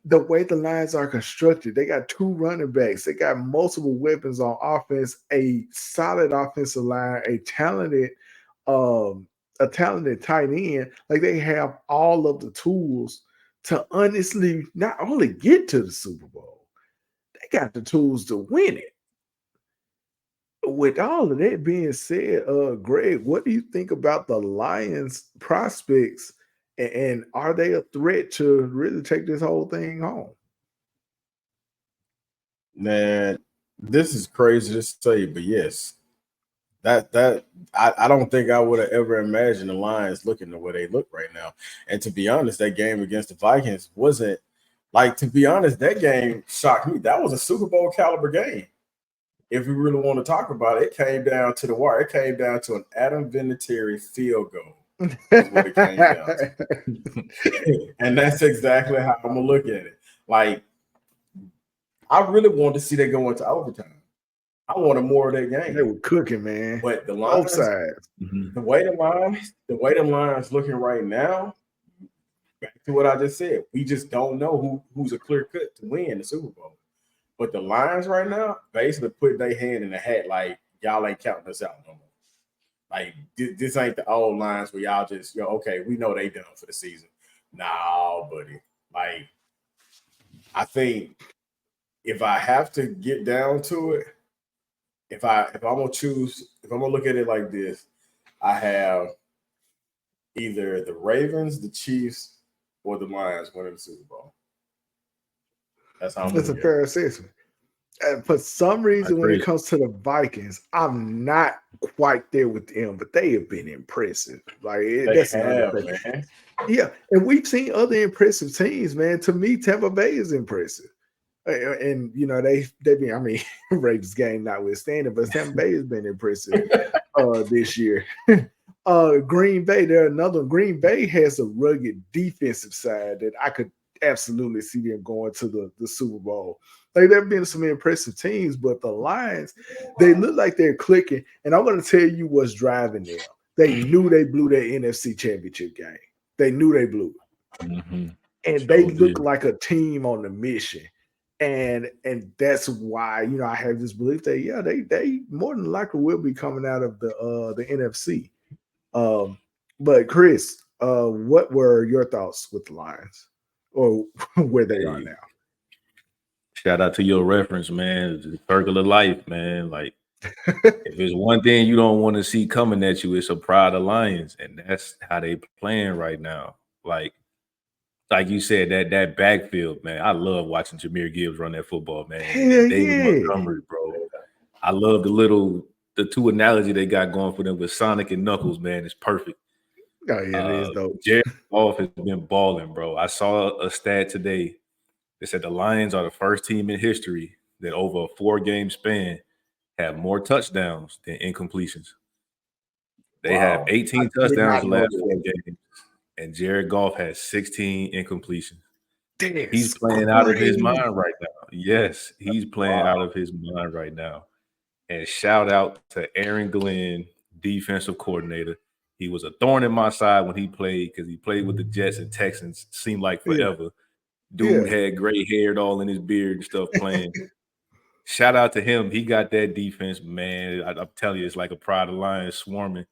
[SPEAKER 2] the way the Lions are constructed, they got 2 running backs, they got multiple weapons on offense, a solid offensive line, a talented tight end. Like they have all of the tools to honestly not only get to the Super Bowl, they got the tools to win it. With all of that being said, Greg, what do you think about the Lions prospects, and are they a threat to really take this whole thing home?
[SPEAKER 3] Man, this is crazy to say, but yes, I don't think I would have ever imagined the Lions looking the way they look right now. And to be honest, that game against the Vikings wasn't like, to be honest, that game shocked me. That was a Super Bowl caliber game. If we really want to talk about it, it came down to the wire. It came down to an Adam Vinatieri field goal. That's what it came down to. And that's exactly how I'm gonna look at it. Like, I really wanted to see that go into overtime. I wanted more of that game.
[SPEAKER 2] They were cooking, man.
[SPEAKER 3] But the
[SPEAKER 2] Both
[SPEAKER 3] Lions,
[SPEAKER 2] sides.
[SPEAKER 3] the way the Lions looking right now, back to what I just said, we just don't know who's a clear cut to win the Super Bowl. But the Lions right now basically put their hand in the hat, like, y'all ain't counting us out no more. Like, this ain't the old Lions where y'all just, okay, we know they done for the season. Nah, buddy. Like, I think if I have to get down to it, if I'm gonna choose, if I'm gonna look at it like this, I have either the Ravens, the Chiefs, or the Lions winning the Super Bowl. That's how I'm
[SPEAKER 2] That's a fair assessment. For some reason, when it comes to the Vikings, I'm not quite there with them, but they have been impressive. Like, that's another thing. Man. Yeah, and we've seen other impressive teams, man. To me, Tampa Bay is impressive. And they've been, I mean, Ravens game notwithstanding, but Tampa Bay has been impressive this year. Green Bay, they're another. Green Bay has a rugged defensive side that I could absolutely see them going to the Super Bowl. Like, there have been some impressive teams, but the Lions, they look like they're clicking. And I'm going to tell you what's driving them. They knew they blew their NFC Championship game. They knew they blew it. Mm-hmm. And they look like a team on the mission. And that's why, I have this belief that, they more than likely will be coming out of the NFC. But Chris, what were your thoughts with the Lions, or where they are now?
[SPEAKER 1] Shout out to your reference, man. It's the circle of life, man. Like, if there's one thing you don't want to see coming at you, it's a pride of Lions, and that's how they playing right now. Like you said, that backfield, man. I love watching Jahmyr Gibbs run that football, man. David Montgomery, bro. I love the two analogy they got going for them with Sonic and Knuckles, man. It's perfect.
[SPEAKER 2] Oh yeah, it is dope.
[SPEAKER 1] Jared Goff has been balling, bro. I saw a stat today. They said the Lions are the first team in history that over a 4-game span have more touchdowns than incompletions. They have 18 touchdowns the last 4 games, and Jared Goff has 16 incompletions. He's playing out of his mind right now. Yes, he's playing out of his mind right now. And shout out to Aaron Glenn, defensive coordinator. He was a thorn in my side when he played, because he played with the Jets and Texans. Seemed like forever. Yeah. Dude had gray hair all in his beard and stuff playing. Shout out to him. He got that defense, man. I'm telling you, it's like a pride of Lions swarming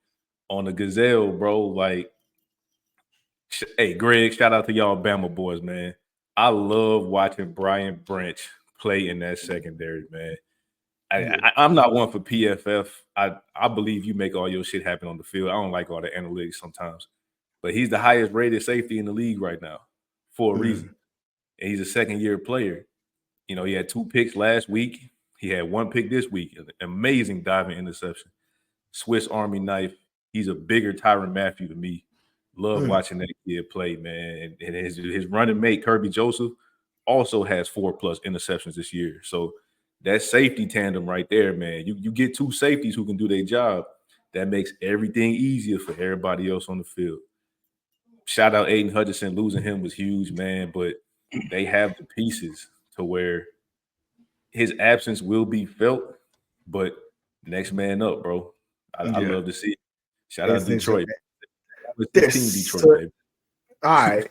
[SPEAKER 1] on the gazelle, bro. Like, hey, Greg, shout out to y'all Bama boys, man. I love watching Brian Branch play in that secondary, man. I'm not one for PFF. I believe you make all your shit happen on the field. I don't like all the analytics sometimes. But he's the highest rated safety in the league right now for a reason. And he's a second-year player. He had 2 picks last week. He had 1 pick this week. An amazing diving interception. Swiss Army knife. He's a bigger Tyrann Mathieu to me. Love watching that kid play, man. And his running mate, Kirby Joseph, also has 4+ interceptions this year. So that safety tandem right there, man. You get 2 safeties who can do their job. That makes everything easier for everybody else on the field. Shout out Aiden Hutchinson. Losing him was huge, man. But they have the pieces to where his absence will be felt, but next man up, bro. I love to see it. Shout out Detroit.
[SPEAKER 2] Detroit, baby. All right.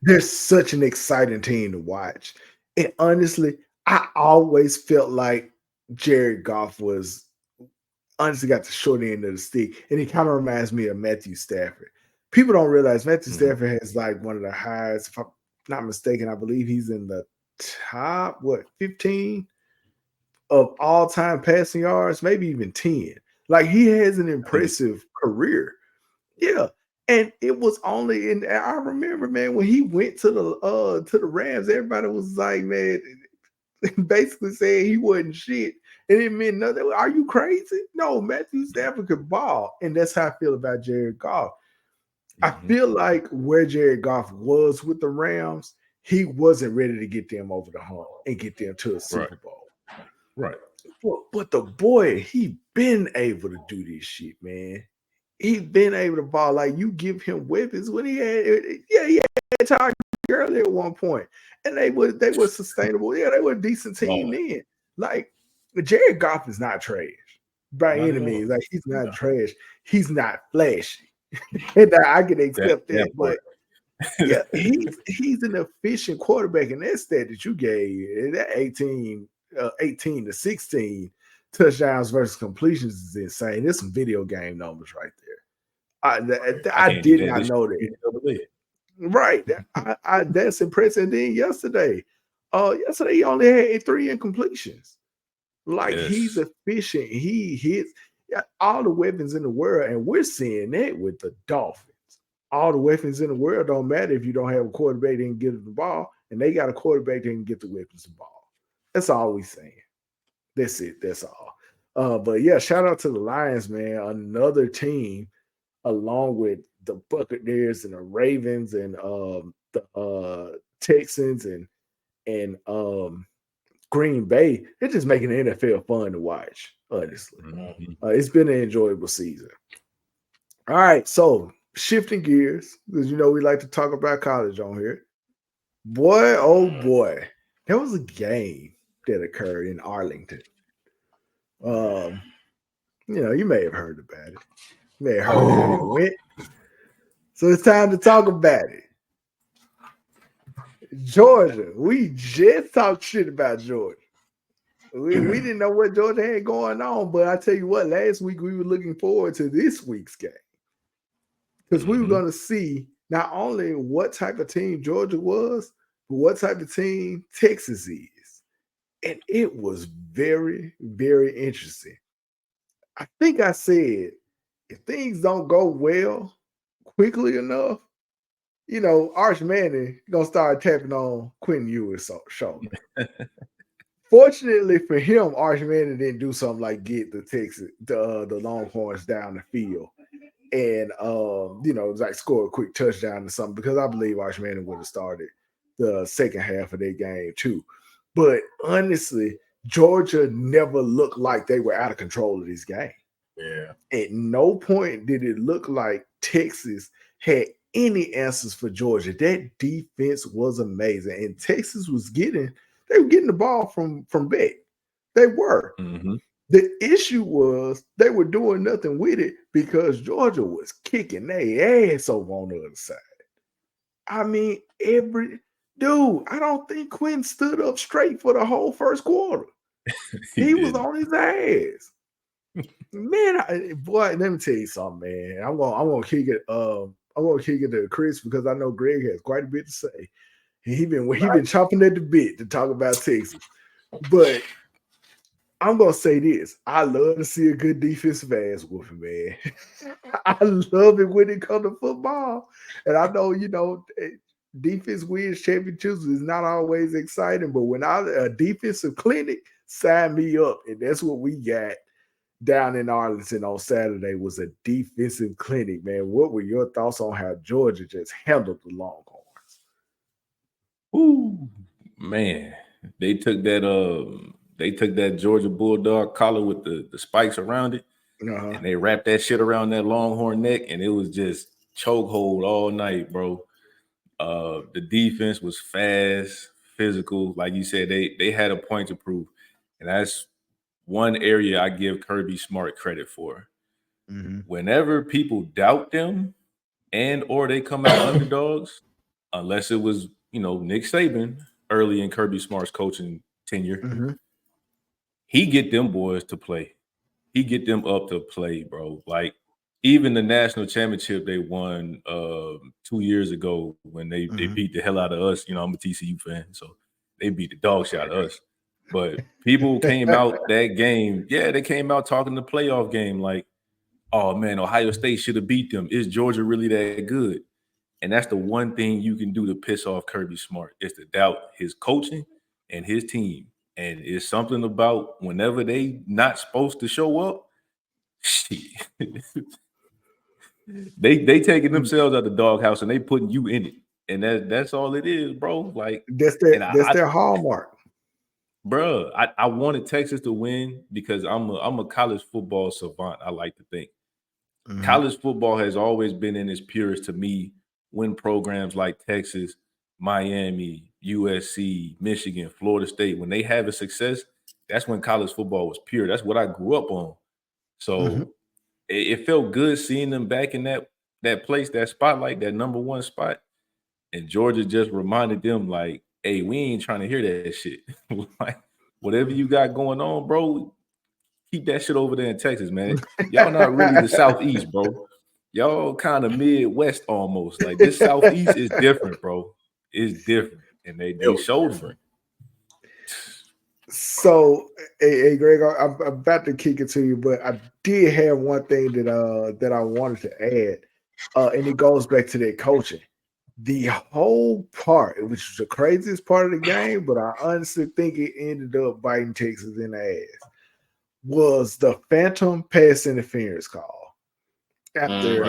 [SPEAKER 2] They're such an exciting team to watch. And honestly, I always felt like Jared Goff was honestly got the short end of the stick. And he kind of reminds me of Matthew Stafford. People don't realize Matthew Stafford has like one of the highest, if I'm not mistaken, I believe he's in the top, 15 of all-time passing yards, maybe even 10. Like he has an impressive career. Yeah. And it was only in I remember, man, when he went to the Rams, everybody was like, man, basically saying he wasn't shit. And it meant nothing. Are you crazy? No, Matthew Stafford could ball. And that's how I feel about Jared Goff. I feel like where Jared Goff was with the Rams, he wasn't ready to get them over the hump and get them to a Super Bowl.
[SPEAKER 1] Right.
[SPEAKER 2] But the boy, he been able to do this shit, man. He's been able to ball. Like you give him weapons when he had Todd Gurley at one point, and they were sustainable. Yeah, they were a decent team then. Like Jared Goff is not trash by any means. Like he's not trash. He's not flashy, and I can accept that. But yeah, he's an efficient quarterback, and that stat that you gave, that 18 to 16 touchdowns versus completions is insane. There's some video game numbers right there. I did not know that. Right. That's impressive. And then yesterday he only had 3 incompletions. Like he's efficient. He hits all the weapons in the world, and we're seeing that with the Dolphins. All the weapons in the world don't matter if you don't have a quarterback that can get the ball, and they got a quarterback that can get the weapons of ball. That's all we saying. That's it. That's all. But yeah, shout out to the Lions, man. Another team, along with the Buccaneers and the Ravens and the Texans and Green Bay. They're just making the NFL fun to watch. Honestly, it's been an enjoyable season. All right, so shifting gears, because we like to talk about college on here. Boy, oh boy, there was a game that occurred in Arlington. You may have heard about it. You may have heard how it went. So it's time to talk about it. Georgia. We just talked shit about Georgia. We didn't know what Georgia had going on, but I tell you what, last week we were looking forward to this week's game. Because we were going to see not only what type of team Georgia was, but what type of team Texas is. And it was very, very interesting. I think I said, if things don't go well quickly enough, Arch Manning going to start tapping on Quentin Ewing's shoulder. Fortunately for him, Arch Manning didn't do something like get the Longhorns down the field and like score a quick touchdown or something, because I believe Arch Manning would have started the second half of their game too. But honestly, Georgia never looked like they were out of control of this game.
[SPEAKER 3] Yeah.
[SPEAKER 2] At no point did it look like Texas had any answers for Georgia. That defense was amazing. And Texas was getting the ball from Beck. They were.
[SPEAKER 1] Mm-hmm.
[SPEAKER 2] The issue was they were doing nothing with it because Georgia was kicking their ass over on the other side. I mean, I don't think Quinn stood up straight for the whole first quarter. He was on his ass. Man, boy, let me tell you something, man. I'm gonna kick it. I'm gonna kick it to Chris because I know Greg has quite a bit to say. He been chomping at the bit to talk about Texas. But I'm gonna say this: I love to see a good defensive ass whooping, man. I love it when it comes to football, and I know defense wins championships is not always exciting, but when a defensive clinic, sign me up, and that's what we got down in Arlington on Saturday was a defensive clinic, man. What were your thoughts on how Georgia just handled the Longhorns?
[SPEAKER 1] Ooh, man, they took that Georgia Bulldog collar with the spikes around it, and they wrapped that shit around that Longhorn neck, and it was just chokehold all night, bro. The defense was fast, physical. Like you said, they had a point to prove, and that's one area I give Kirby Smart credit for. Mm-hmm. Whenever people doubt them and or they come out underdogs, unless it was, Nick Saban early in Kirby Smart's coaching tenure, he get them boys to play. He get them up to play, bro. Like, even the national championship they won 2 years ago when they beat the hell out of us. I'm a TCU fan, so they beat the dog shit out of us. But people came out that game. Yeah, they came out talking the playoff game like, oh, man, Ohio State should have beat them. Is Georgia really that good? And that's the one thing you can do to piss off Kirby Smart is to doubt his coaching and his team. And it's something about whenever they not supposed to show up, shit. They taking themselves out the doghouse and they putting you in it. And that's all it is, bro. Like
[SPEAKER 2] that's their hallmark.
[SPEAKER 1] Bro, I wanted Texas to win because I'm a college football savant, I like to think. College football has always been in its purest to me when programs like Texas, Miami, USC, Michigan, Florida State, when they have a success, that's when college football was pure. That's what I grew up on. So it felt good seeing them back in that place, that spotlight, that number one spot. And Georgia just reminded them, like, hey, we ain't trying to hear that shit. Like, whatever you got going on, bro, keep that shit over there in Texas, man. Y'all not really the Southeast, bro. Y'all kind of Midwest almost. Like, this Southeast is different, bro. It's different. And they showed it.
[SPEAKER 2] So, hey, Greg, I'm about to kick it to you, but I did have one thing that I wanted to add, and it goes back to that coaching. The whole part, which was the craziest part of the game, but I honestly think it ended up biting Texas in the ass, was the phantom pass interference call after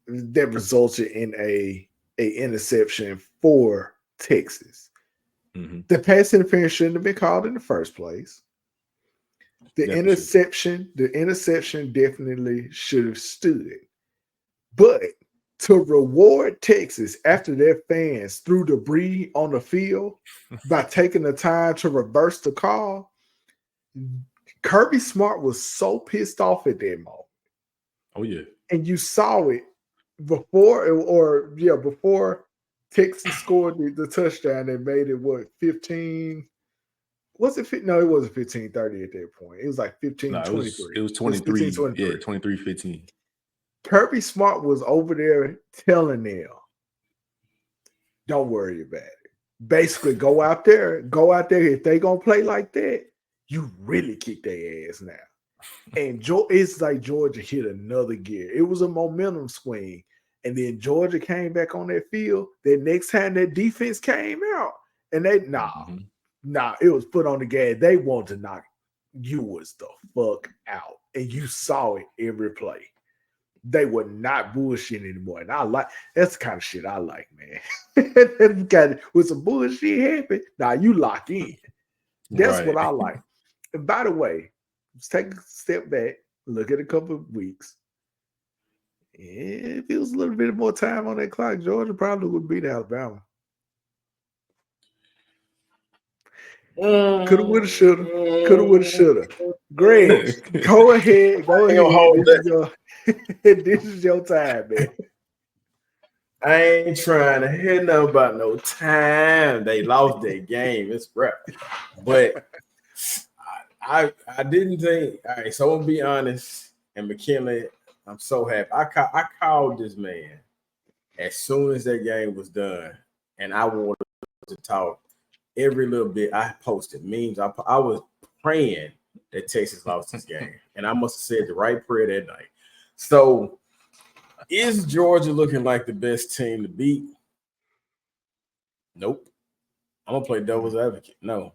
[SPEAKER 2] that resulted in a interception for Texas. The pass interference shouldn't have been called in the first place. The interception definitely should have stood. But to reward Texas after their fans threw debris on the field by taking the time to reverse the call, Kirby Smart was so pissed off at that moment.
[SPEAKER 1] Oh, yeah. And
[SPEAKER 2] you saw it before Texas scored the touchdown and made it, 15? Was it? No, it wasn't 15-30 at that point. It was like 15-23.
[SPEAKER 1] It was 23. 23-15.
[SPEAKER 2] Kirby Smart was over there telling them, don't worry about it. Basically, go out there. If they going to play like that, you really kick their ass now. And it's like Georgia hit another gear. It was a momentum swing. And then Georgia came back on that field. The next time that defense came out, and they, it was foot on the gas. They wanted to knock you was the fuck out. And you saw it every play. They were not bullshitting anymore. And that's the kind of shit I like, man. With some bullshit happen, you lock in. That's what I like. And by the way, let's take a step back, look at a couple of weeks. If it was a little bit more time on that clock, Georgia probably would beat Alabama. Coulda, woulda, shoulda. Coulda, woulda, shoulda. Greg, go ahead. This is your time, man.
[SPEAKER 3] I ain't trying to hear nothing about no time. They lost their game. It's rap. But I didn't think. All right, so I'm gonna be honest. And McKinley, I'm so happy. I called this man as soon as that game was done, and I wanted to talk every little bit. I posted memes. I was praying that Texas lost this game, and I must have said the right prayer that night. So, is Georgia looking like the best team to beat? Nope. I'm gonna play devil's advocate. No,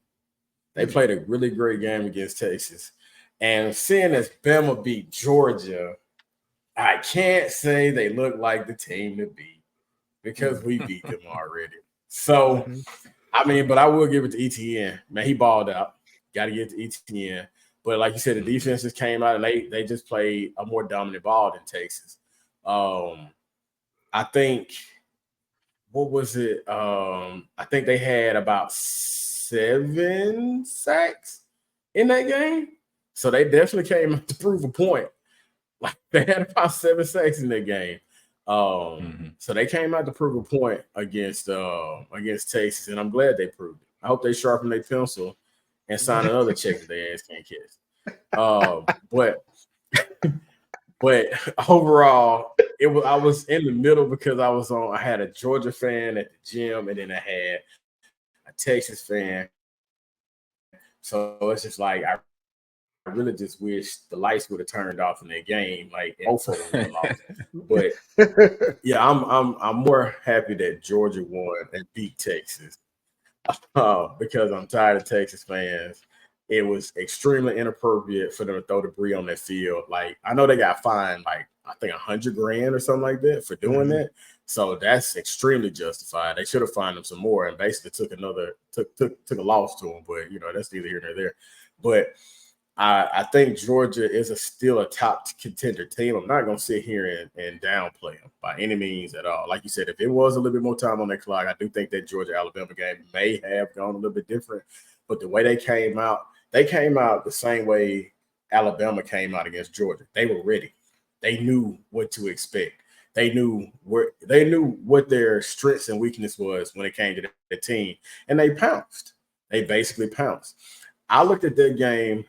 [SPEAKER 3] they played a really great game against Texas, and seeing as Bama beat Georgia, I can't say they look like the team to beat because we beat them already. So, I mean, but I will give it to ETN. Man, he balled out. Got to get to ETN. But like you said, the defenses came out and they just played a more dominant ball than Texas. I think, what was it? I think they had about 7 sacks in that game. So they definitely came to prove a point. Like they had about 7 sacks in that game. So they came out to prove a point against Texas, and I'm glad they proved it. I hope they sharpen their pencil and sign another check that their ass can't catch. But overall, I was in the middle because I had a Georgia fan at the gym, and then I had a Texas fan. So it's just like I really just wish the lights would have turned off in their game, like both of them would have lost. But yeah, I'm more happy that Georgia won and beat Texas because I'm tired of Texas fans. It was extremely inappropriate for them to throw debris on that field. Like, I know they got fined like I think $100,000 or something like that for doing that. So that's extremely justified. They should have fined them some more and basically took a loss to them. But that's neither here nor there. But I think Georgia is still a top contender team. I'm not going to sit here and downplay them by any means at all. Like you said, if it was a little bit more time on that clock, I do think that Georgia-Alabama game may have gone a little bit different. But the way they came out the same way Alabama came out against Georgia. They were ready. They knew what to expect. They knew what their strengths and weakness was when it came to the team, and they pounced. They basically pounced. I looked at that game.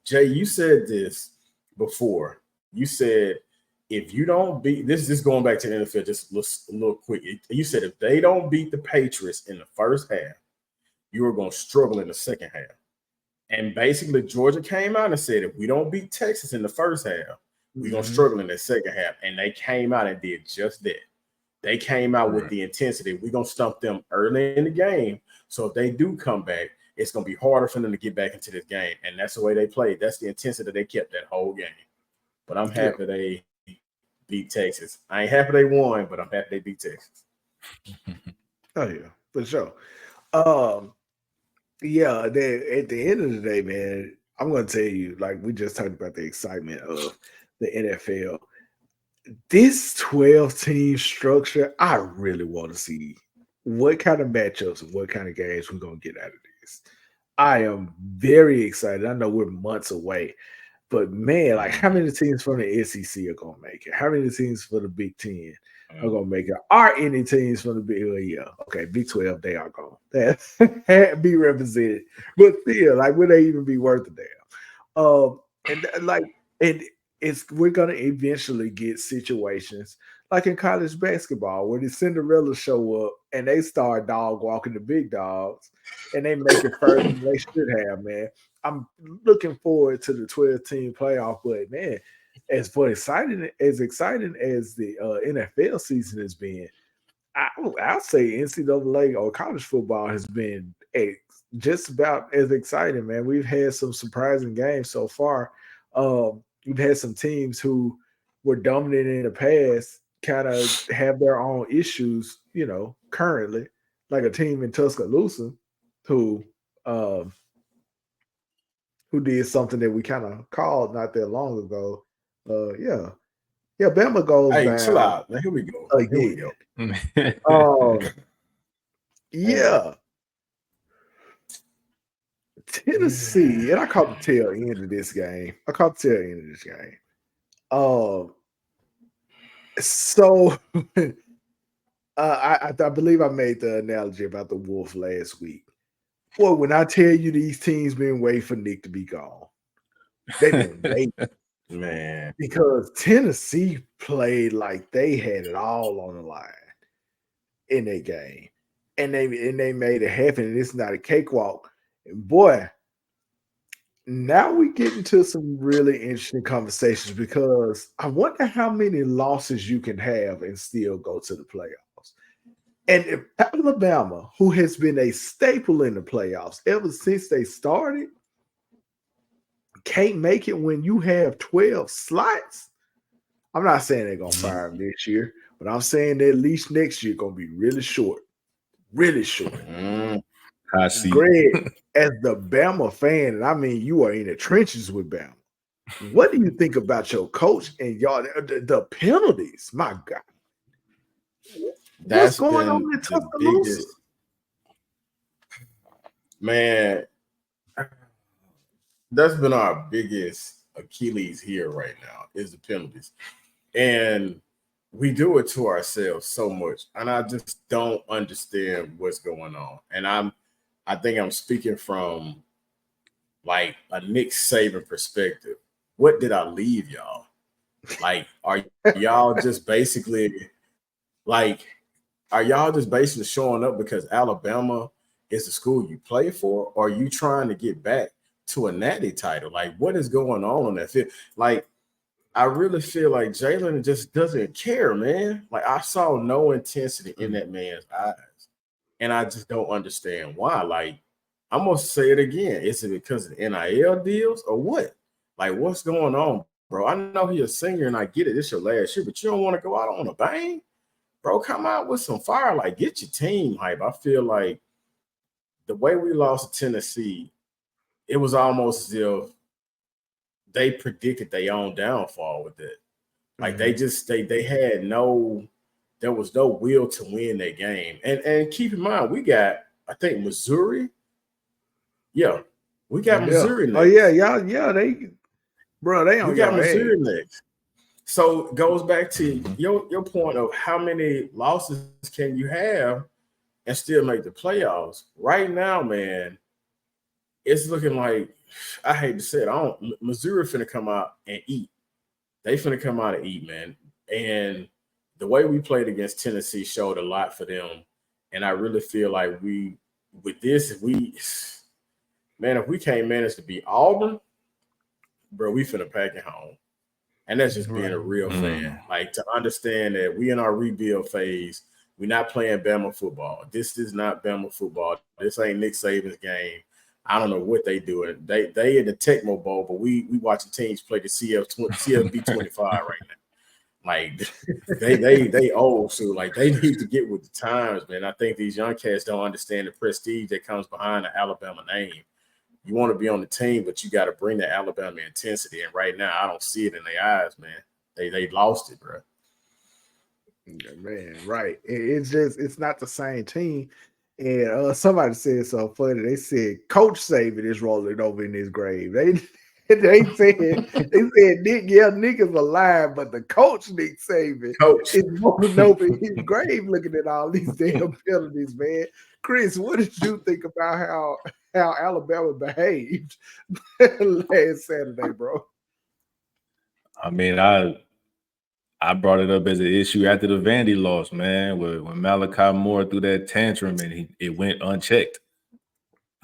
[SPEAKER 3] Jay, you said this before. You said if you don't beat this is going back to the NFL just a little quick. You said if they don't beat the Patriots in the first half, you are going to struggle in the second half. And basically, Georgia came out and said, if we don't beat Texas in the first half, we're going to struggle in the second half. And they came out and did just that. They came out with the intensity. We're going to stump them early in the game. So if they do come back, it's going to be harder for them to get back into this game. And that's the way they played. That's the intensity they kept that whole game. But I'm happy they beat Texas. I ain't happy they won, but I'm happy they beat Texas.
[SPEAKER 2] Oh, yeah, for sure. Yeah, at the end of the day, man, I'm going to tell you, like we just talked about the excitement of the NFL. This 12-team structure, I really want to see what kind of matchups and what kind of games we're going to get out of this. I am very excited. I know we're months away, but man, like how many teams from the SEC are going to make it? How many teams for the Big Ten are going to make it? Are any teams from the Big 12, they are going to be represented, but still, like, would they even be worth a damn? We're going to eventually get situations like in college basketball where the Cinderella show up and they start dog walking the big dogs and they make it further than they should have, man. I'm looking forward to the 12-team playoff, but man, as exciting as the NFL season has been, I'll say NCAA or college football has been just about as exciting, man. We've had some surprising games so far. We've had some teams who were dominant in the past kind of have their own issues, currently, like a team in Tuscaloosa who did something that we kind of called not that long ago. Bama goes down.
[SPEAKER 3] Hey, chill out. Here we go.
[SPEAKER 2] Tennessee, and I caught the tail end of this game. So I believe I made the analogy about the wolf last week. Boy, when I tell you these teams been waiting for Nick to be gone, they've been waiting,
[SPEAKER 3] man,
[SPEAKER 2] because Tennessee played like they had it all on the line in their game, and they made it happen. And it's not a cakewalk. And boy, now we get into some really interesting conversations, because I wonder how many losses you can have and still go to the playoffs. And if Alabama, who has been a staple in the playoffs ever since they started, can't make it when you have 12 slots, I'm not saying they're going to fire them this year, but I'm saying that at least next year going to be really short. Really short.
[SPEAKER 1] I see.
[SPEAKER 2] Greg, as the Bama fan, and I mean you are in the trenches with Bama, what do you think about your coach and y'all, the penalties? My God.
[SPEAKER 3] What's
[SPEAKER 2] going on in Tuscaloosa?
[SPEAKER 3] Man, that's been our biggest Achilles heel right now is the penalties. And we do it to ourselves so much, and I just don't understand what's going on. And I think I'm speaking from like a Nick Saban perspective. What did I leave y'all? Like, are y'all just basically like, are y'all just basically showing up because Alabama is the school you play for? Or are you trying to get back to a natty title? Like, what is going on that field? Like, I really feel like Jalen just doesn't care, man. Like, I saw no intensity in that man's eyes. And I just don't understand why. Like, I'm going to say it again. Is it because of NIL deals or what? Like, what's going on, bro? I know he's a senior and I get it. It's your last year, but you don't want to go out on a bang? Bro, come out with some fire. Like, get your team hype. I feel like the way we lost to Tennessee, it was almost as if they predicted their own downfall with it. Like, they just they had there was no will to win that game. And keep in mind, we got, I think, Missouri. Yeah, we got Missouri next.
[SPEAKER 2] Oh yeah, they on
[SPEAKER 3] We got
[SPEAKER 2] your
[SPEAKER 3] Missouri
[SPEAKER 2] head.
[SPEAKER 3] next. So it goes back to your point of how many losses can you have and still make the playoffs. Right now, man, it's looking like, I hate to say it, Missouri finna come out and eat. They finna come out and eat, man. And the way we played against Tennessee showed a lot for them. And I really feel like if we can't manage to beat Auburn, bro, we finna pack it home. And that's just being a real fan. Like, to understand that we in our rebuild phase, we're not playing Bama football. This is not Bama football. This ain't Nick Saban's game. I don't know what they doing. They in the Tecmo Bowl, but we watching teams play the CFB 25 right now. Like, they old, so like they need to get with the times, man. I think these young cats don't understand the prestige that comes behind the Alabama name. You want to be on the team, but you got to bring the Alabama intensity. And right now, I don't see it in their eyes, man. They lost it, bro.
[SPEAKER 2] Man, right. It's not the same team. And somebody said so funny. They said Coach Saban is rolling over in his grave. They said Nick is alive, but the coach Nick Saban is rolling over in his grave looking at all these damn penalties, man. Chris, what did you think about how Alabama behaved last Saturday, bro?
[SPEAKER 1] I mean, I brought it up as an issue after the Vandy loss, man, when Malachi Moore threw that tantrum and it went unchecked.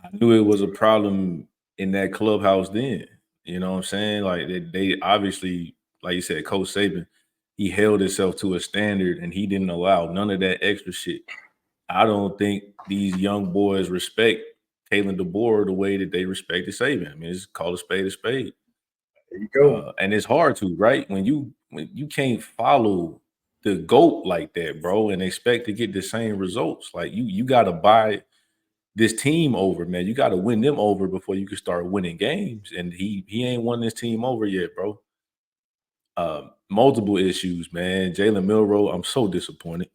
[SPEAKER 1] I knew it was a problem in that clubhouse then. You know what I'm saying? Like, they obviously, like you said, Coach Saban, he held himself to a standard and he didn't allow none of that extra shit. I don't think these young boys respect Kalen DeBoer the way that they respected Saban. I mean, it's called a spade a spade.
[SPEAKER 3] There you go.
[SPEAKER 1] And it's hard to, right? When you can't follow the GOAT like that, bro, and expect to get the same results. Like, you got to buy this team over, man. You got to win them over before you can start winning games. And he ain't won this team over yet, bro. Multiple issues, man. Jalen Milroe, I'm so disappointed.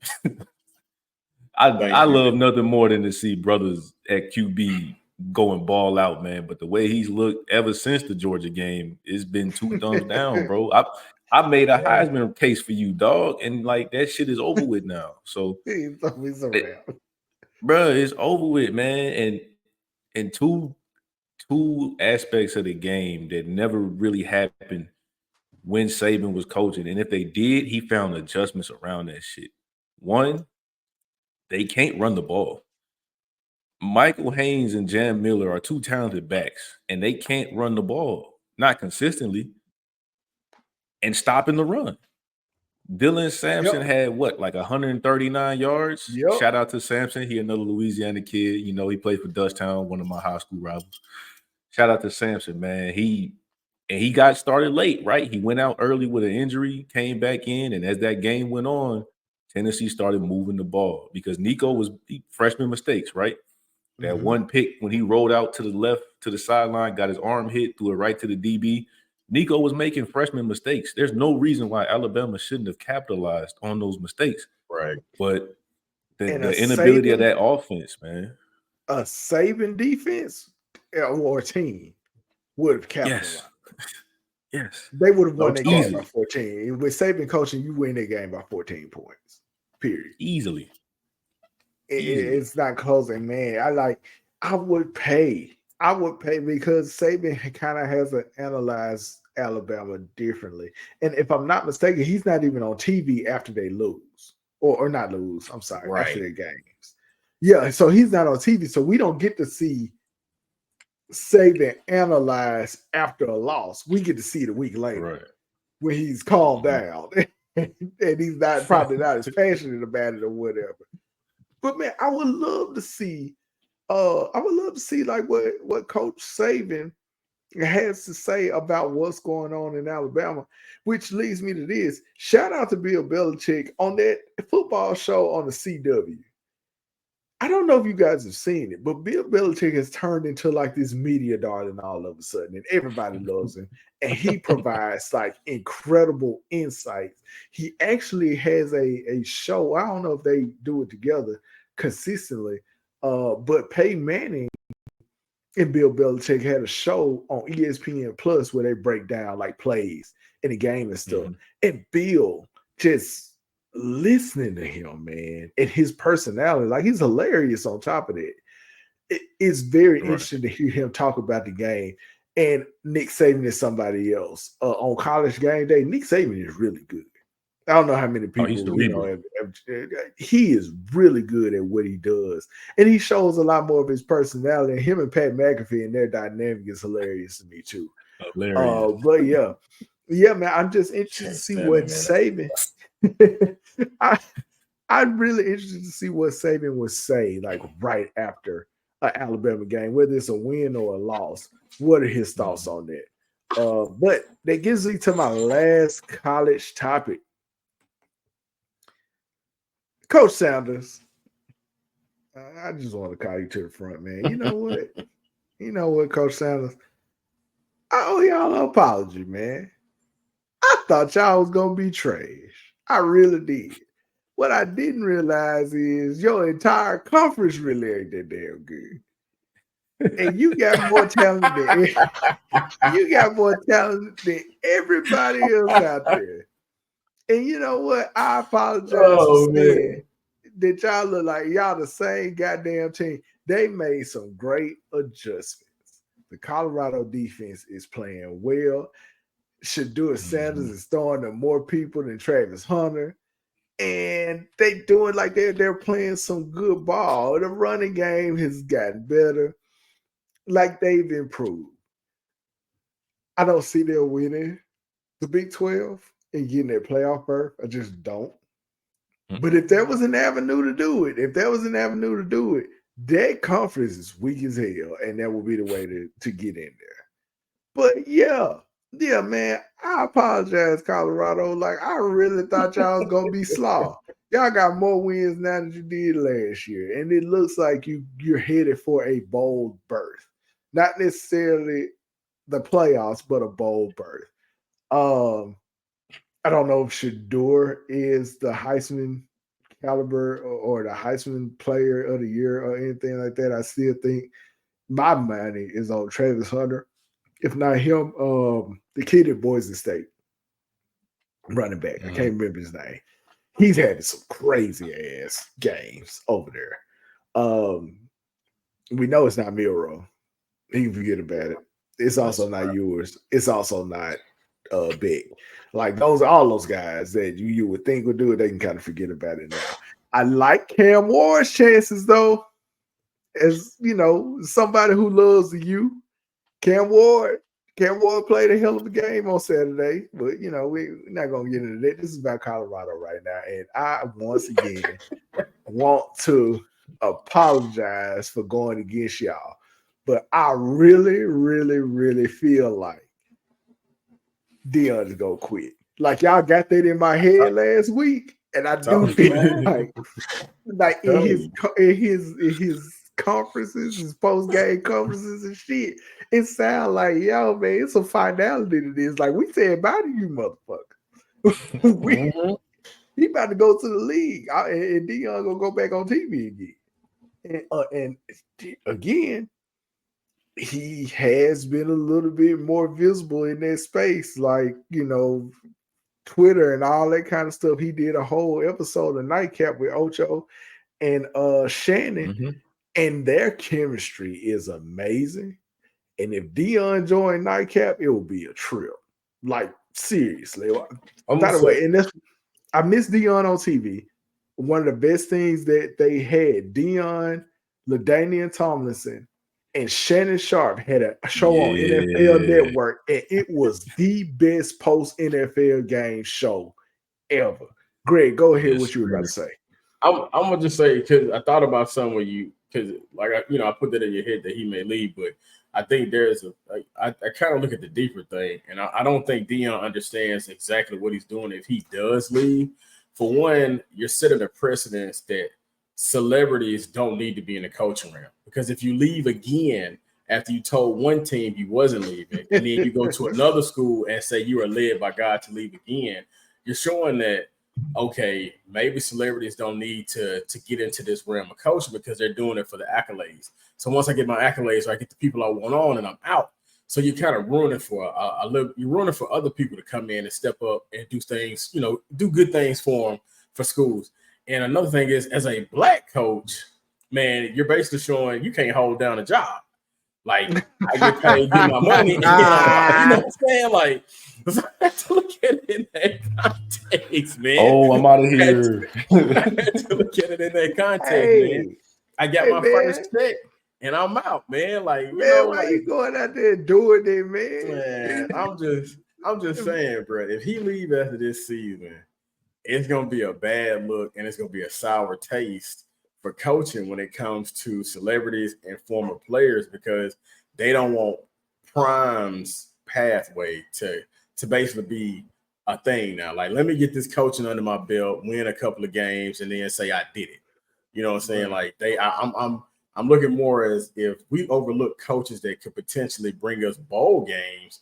[SPEAKER 1] I love nothing more than to see brothers at QB going ball out, man. But the way he's looked ever since the Georgia game, it's been 2 thumbs down, bro. I made a Heisman case for you, dog, and like that shit is over with now. So, bro, it's over with, man. And two aspects of the game that never really happened when Saban was coaching, and if they did, he found adjustments around that shit. One, they can't run the ball. Michael Haynes and Jam Miller are 2 talented backs, and they can't run the ball, not consistently, and stopping the run. Dylan Sampson had like 139 yards. Shout out to Sampson. He another Louisiana kid. You know, he played for Dutchtown, one of my high school rivals. Shout out to Sampson, man. He got started late, right? He went out early with an injury, came back in, and as that game went on, Tennessee started moving the ball because Nico was freshman mistakes, right? That one pick when he rolled out to the left to the sideline, got his arm hit, threw it right to the DB. Nico was making freshman mistakes. There's no reason why Alabama shouldn't have capitalized on those mistakes.
[SPEAKER 3] Right.
[SPEAKER 1] But the inability of that offense, man.
[SPEAKER 2] A Saban defense or team would have capitalized.
[SPEAKER 1] Yes. Yes.
[SPEAKER 2] They would have won that game
[SPEAKER 1] Easily.
[SPEAKER 2] by 14. With Saban coaching, you win that game by 14 points. Period.
[SPEAKER 1] Easily.
[SPEAKER 2] It's not close. And man, I would pay because Saban kind of has analyzed Alabama differently. And if I'm not mistaken, he's not even on TV after they lose. Or not lose. I'm sorry, after their games. Yeah, so he's not on TV. So we don't get to see Saban analyze after a loss. We get to see it a week later when he's calmed down and he's probably not as passionate about it or whatever. But man, I would love to see like what Coach Saban has to say about what's going on in Alabama, which leads me to this. Shout out to Bill Belichick on that football show on the CW. I don't know if you guys have seen it, but Bill Belichick has turned into like this media darling all of a sudden, and everybody loves him. And he provides like incredible insights. He actually has a show. I don't know if they do it together consistently, but Peyton Manning and Bill Belichick had a show on ESPN Plus where they break down like plays in the game and stuff. And Bill just listening to him, man, and his personality, like he's hilarious on top of that. It's very interesting to hear him talk about the game. And Nick Saban is somebody else. On College Game Day, Nick Saban is really good. I don't know how many people he is really good at what he does. And he shows a lot more of his personality. And him and Pat McAfee and their dynamic is hilarious to me too. But yeah, man, I'm just interested to see what Saban I'm really interested to see what Saban would say, like right after an Alabama game, whether it's a win or a loss. What are his thoughts on that? But that gives me to my last college topic. Coach Sanders, I just want to call you to the front, man. You know what? You know what, Coach Sanders? I owe y'all an apology, man. I thought y'all was going to be trash. I really did. What I didn't realize is your entire conference really ain't that damn good. And you got more talent than everybody else out there. And you know what? I apologize for saying that y'all look like y'all the same goddamn team. They made some great adjustments. The Colorado defense is playing well. Shedeur Sanders is throwing to more people than Travis Hunter. And they doing like they're playing some good ball. The running game has gotten better. Like they've improved. I don't see them winning the Big 12 and getting their playoff berth. I just don't. But if there was an avenue to do it, that conference is weak as hell, and that would be the way to get in there. But yeah, man, I apologize, Colorado. Like, I really thought y'all was gonna be slaw. Y'all got more wins now than you did last year, and it looks like you're headed for a bold berth. Not necessarily the playoffs, but a bold berth. I don't know if Shedeur is the Heisman caliber or the Heisman player of the year or anything like that. I still think my money is on Travis Hunter. If not him, the kid at Boise State, running back. I can't remember his name. He's had some crazy ass games over there. We know it's not Miro. You can forget about it. It's also not yours. It's also not big. Like all those guys that you would think would do it, they can kind of forget about it now. I like Cam Ward's chances though. As you know, somebody who loves the U. Cam Ward played a hell of a game on Saturday, but you know, we're not gonna get into that. This is about Colorado right now. And I once again want to apologize for going against y'all. But I really, really, really feel like Deion's gonna quit. Like y'all got that in my head last week, and I do feel like in his conferences, his post-game conferences and shit, it sounds like, yo, man, it's a finality to this. Like we said bye to you, motherfucker. He about to go to the league, and Deion gonna go back on TV again. And again, he has been a little bit more visible in that space, like, Twitter and all that kind of stuff. He did a whole episode of Nightcap with Ocho and Shannon, and their chemistry is amazing. And if Dion joined Nightcap, it will be a trip. Like, seriously. By the way, and I miss Dion on TV. One of the best things that they had, Dion, LaDainian Tomlinson, and Shannon Sharp had a show on NFL Network, and it was the best post-NFL game show ever. Greg, go ahead. What you were about to say.
[SPEAKER 3] I'm gonna just say, because I thought about something when because I put that in your head that he may leave, but I think I kind of look at the deeper thing, and I don't think Dion understands exactly what he's doing if he does leave. For one, you're setting a precedence that celebrities don't need to be in the coaching realm, because if you leave again after you told one team you wasn't leaving, and then you go to another school and say you are led by God to leave again, you're showing that, okay, maybe celebrities don't need to get into this realm of coaching because they're doing it for the accolades. So once I get my accolades, I get the people I want on, and I'm out. So you're kind of ruining you're ruining for other people to come in and step up and do things, do good things for them, for schools. And another thing is, as a black coach, man, you're basically showing you can't hold down a job. Like, I get paid, get my money. You know what I'm saying? Like, I had to look at it in that context, man.
[SPEAKER 1] Oh, I'm out of here.
[SPEAKER 3] I had to look at it in that context, man. I got my first check, and I'm out, man. Like,
[SPEAKER 2] why you going out there doing it, man?
[SPEAKER 3] I'm just saying, bro. If he leave after this season, it's gonna be a bad look, and it's gonna be a sour taste for coaching when it comes to celebrities and former players, because they don't want Prime's pathway to basically be a thing now. Like, let me get this coaching under my belt, win a couple of games, and then say I did it. You know what I'm saying? Like, I'm looking more as if we overlook coaches that could potentially bring us bowl games,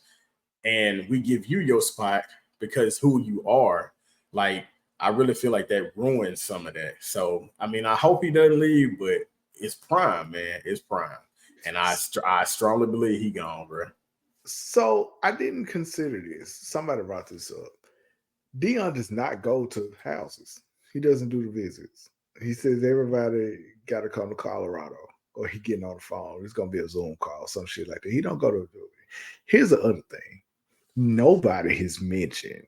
[SPEAKER 3] and we give you your spot because who you are. Like, I really feel like that ruins some of that. So, I mean, I hope he doesn't leave, but it's Prime, man. It's Prime. And I strongly believe he gone, bro.
[SPEAKER 2] So, I didn't consider this. Somebody brought this up. Dion does not go to houses. He doesn't do the visits. He says everybody got to come to Colorado, or he getting on the phone. It's going to be a Zoom call, some shit like that. He don't go to the building. Here's the other thing. Nobody has mentioned.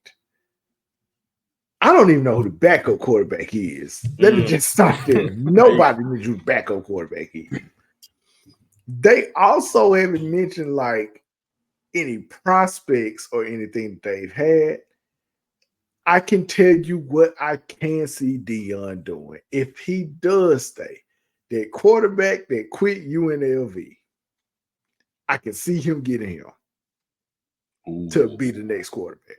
[SPEAKER 2] I don't even know who the backup quarterback is. Let me just stop there. Nobody knows who the backup quarterback is. They also haven't mentioned like any prospects or anything that they've had. I can tell you what I can see Dion doing. If he does stay, that quarterback that quit UNLV, I can see him getting him to be the next quarterback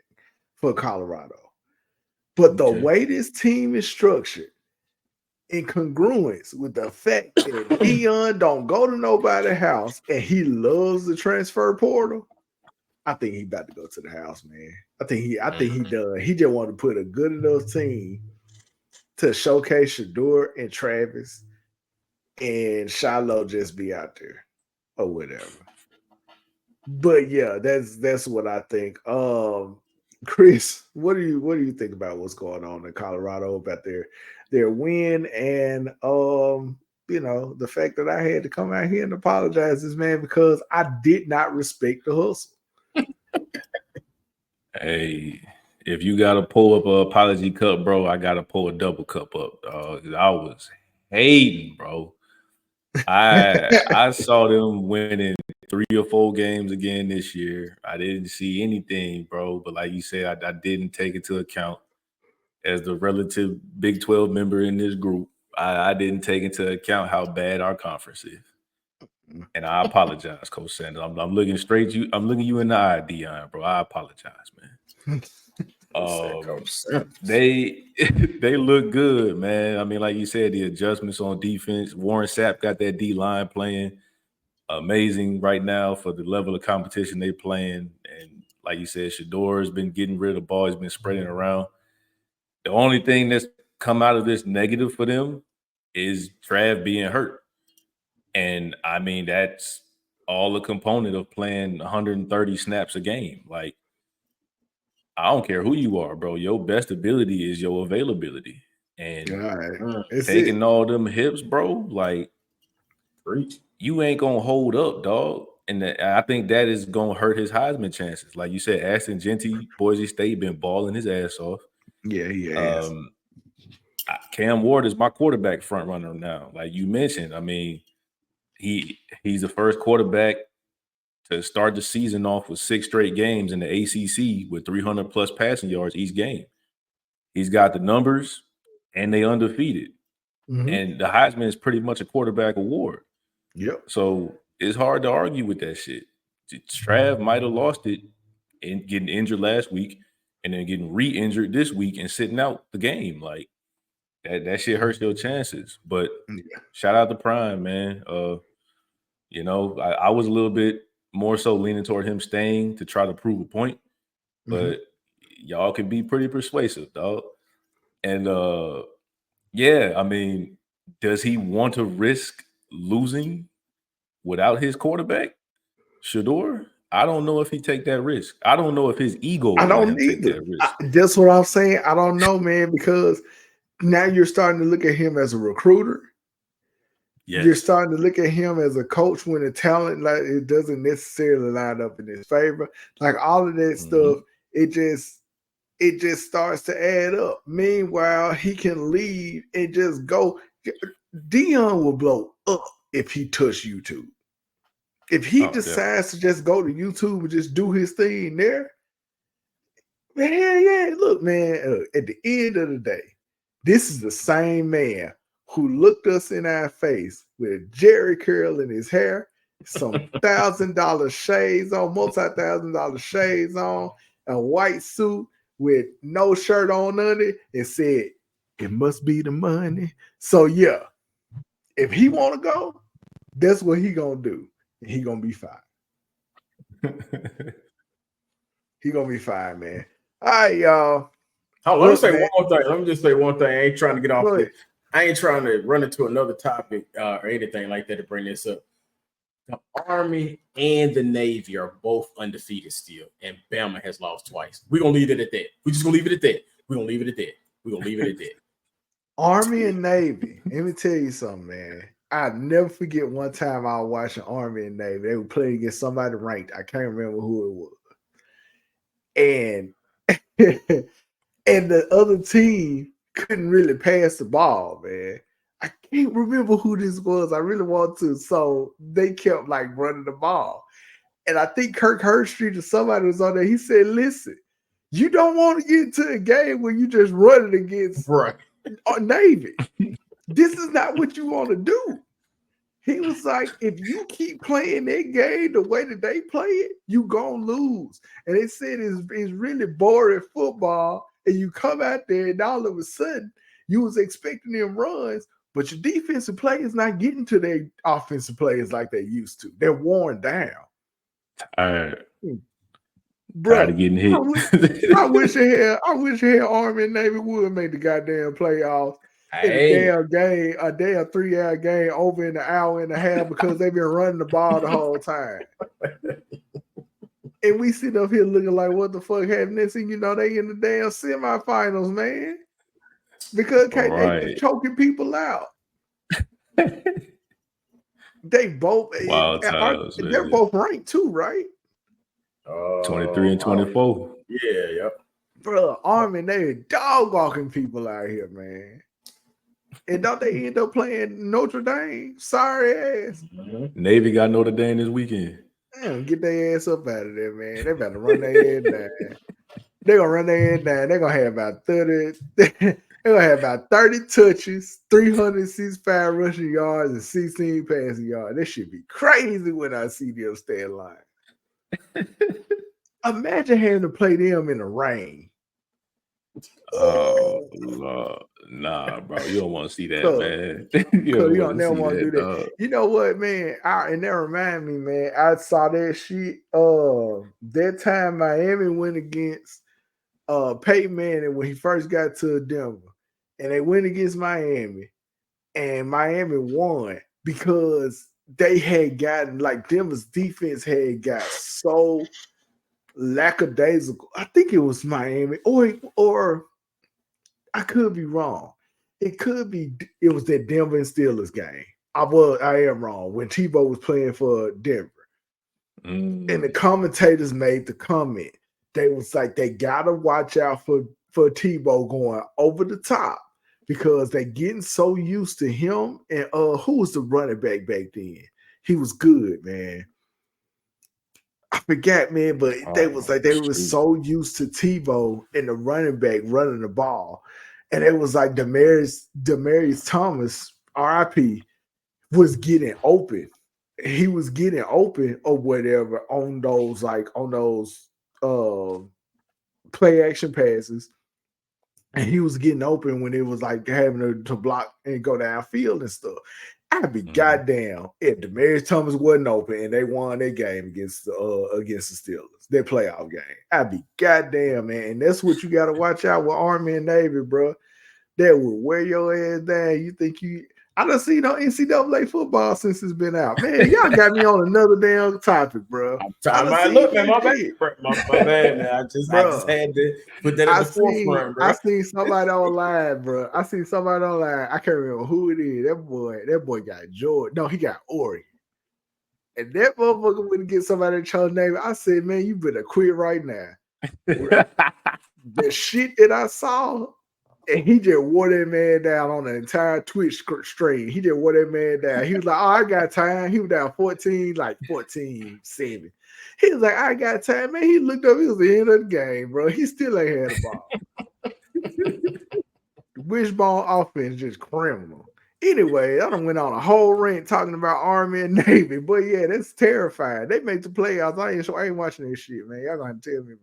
[SPEAKER 2] for Colorado. But the way this team is structured, in congruence with the fact that Dion don't go to nobody's house and he loves the transfer portal, I think he about to go to the house, man. I think he done. He just want to put a good enough team to showcase Shador and Travis, and Shiloh just be out there or whatever. But yeah, that's what I think. Chris, what do you think about what's going on in Colorado, about their win, and the fact that I had to come out here and apologize to this man because I did not respect the hustle.
[SPEAKER 1] Hey, if you gotta pull up a apology cup, bro, I gotta pull a double cup up. I was hating, bro. I saw them winning 3 or 4 games again this year. I didn't see anything, bro. But like you said, I didn't take into account as the relative Big 12 member in this group. I didn't take into account how bad our conference is. And I apologize, Coach Sanders. I'm looking straight you. I'm looking you in the eye, Dion, bro. I apologize, man. They look good, man. I mean, like you said, the adjustments on defense. Warren Sapp got that D line playing amazing right now for the level of competition they playing. And like you said, Shador has been getting rid of the ball. He's been spreading around. The only thing that's come out of this negative for them is Trav being hurt. And I mean, that's all the component of playing 130 snaps a game. Like, I don't care who you are, bro. Your best ability is your availability. And taking all them hips, bro, like, you ain't gonna hold up, dog. And I think that is gonna hurt his Heisman chances. Like you said, Ashton Genty, Boise State, been balling his ass off.
[SPEAKER 2] Yeah, he has.
[SPEAKER 1] Cam Ward is my quarterback front runner now. Like you mentioned, I mean, he's the first quarterback to start the season off with 6 straight games in the ACC with 300 plus passing yards each game. He's got the numbers, and they undefeated. And the Heisman is pretty much a quarterback award.
[SPEAKER 2] Yep.
[SPEAKER 1] So it's hard to argue with that shit. Trav might have lost it and getting injured last week, and then getting re-injured this week and sitting out the game. Like that shit hurts your chances. But shout out to Prime, man. You know, I was a little bit more so leaning toward him staying to try to prove a point, but y'all can be pretty persuasive, dog. And yeah, I mean, does he want to risk losing without his quarterback, Shador? I don't know if he take that risk. I don't know if his ego
[SPEAKER 2] I don't
[SPEAKER 1] take that risk.
[SPEAKER 2] That's what I'm saying. I don't know, man, because now you're starting to look at him as a recruiter. Yes. You're starting to look at him as a coach when the talent, like, it doesn't necessarily line up in his favor. Like all of that stuff, it just starts to add up. Meanwhile, he can leave and just go. Dion will blow up if he touched YouTube. If he decides to just go to YouTube and just do his thing there, man, yeah. Look, man, at the end of the day, this is the same man who looked us in our face with a Jerry curl in his hair, some $1,000 shades on, multi-$1,000 shades on, a white suit with no shirt on under it, and said, "It must be the money." So yeah, if he want to go, that's what he gonna do. He gonna be fine. He gonna be fine, man. All right, y'all.
[SPEAKER 3] Let me say one more thing. Let me just say one thing. I ain't trying to get off this. I ain't trying to run into another topic or anything like that to bring this up. The Army and the Navy are both undefeated still, and Bama has lost twice. We're going to leave it at that. We're just going to leave it at that. We're going to leave it at that. We're going to leave it at that.
[SPEAKER 2] Army and Navy. Let me tell you something, man. I'll never forget one time I was watching Army and Navy. They were playing against somebody ranked. I can't remember who it was. And the other team couldn't really pass the ball, man. I can't remember who this was. I really want to. So they kept like running the ball. And I think Kirk Herbstreit or somebody was on there. He said, "Listen, you don't want to get into a game where you just running against Navy. This is not what you want to do." He was like, "If you keep playing that game the way that they play it, you gonna lose." And they said it's really boring football. And you come out there and all of a sudden you was expecting them runs, but your defensive players not getting to their offensive players like they used to. They're worn down.
[SPEAKER 1] Bro, getting hit.
[SPEAKER 2] I wish Army and Navy would make the goddamn playoffs. In a damn 3-hour game over in an hour and a half because they've been running the ball the whole time. And we sit up here looking like, what the fuck happened? This and you know they in the damn semifinals, man. Because they choking people out. They both they're both ranked too, right?
[SPEAKER 1] 23 and 24.
[SPEAKER 3] Yeah, yep.
[SPEAKER 2] Bro, Army, they dog walking people out here, man. And don't they end up playing Notre Dame? Sorry ass.
[SPEAKER 1] Navy got Notre Dame this weekend.
[SPEAKER 2] Damn, get their ass up out of there, man. They about to run their head down. They're gonna run their head down. They're gonna have about 30. They're gonna have about 30 touches, 365 rushing yards, and 16 passing yards. This should be crazy when I see them stay in line. Imagine having to play them in the rain.
[SPEAKER 1] Oh, Lord. Nah, bro. You don't want to see that, man.
[SPEAKER 2] You don't never want to do that. Dog. You know what, man? And that remind me, man. I saw that shit. That time Miami went against Peyton Manning when he first got to Denver, and they went against Miami, and Miami won because they had gotten like Denver's defense had got so lackadaisical. I think it was Miami, or I could be wrong. It could be it was that Denver and Steelers game. I am wrong when Tebow was playing for Denver. And the commentators made the comment. They was like, they gotta watch out for Tebow going over the top because they getting so used to him. And who was the running back then? He was good, man. I forgot, man, but they was like they were so used to Tebow and the running back running the ball. And it was like Demaryius Thomas, RIP, was getting open. He was getting open or whatever on those play action passes. And he was getting open when it was like having to block and go downfield and stuff. I'd be goddamn if Demaryius Thomas wasn't open and they won that game against the Steelers, their playoff game. I'd be goddamn, man. And that's what you got to watch out with Army and Navy, bro. That will wear your ass down. You think I done seen no NCAA football since it's been out. Man, y'all got me on another damn topic, bro.
[SPEAKER 3] Look, man, my bad, man. I just had to put that at the forefront, bro.
[SPEAKER 2] I seen somebody online, bro. I can't remember who it is. That boy got Georgia. No, he got Oregon. And that motherfucker wouldn't get somebody to chose name. I said, man, you better quit right now. The shit that I saw. And he just wore that man down on the entire Twitch stream. He just wore that man down. He was like, oh, I got time. He was down 14-7. He was like, I got time. Man, he looked up. It was the end of the game, bro. He still ain't had the ball. The wishbone offense just criminal. Anyway, I done went on a whole rant talking about Army and Navy. But yeah, that's terrifying. They make the playoffs. I ain't watching this shit, man. Y'all gonna tell me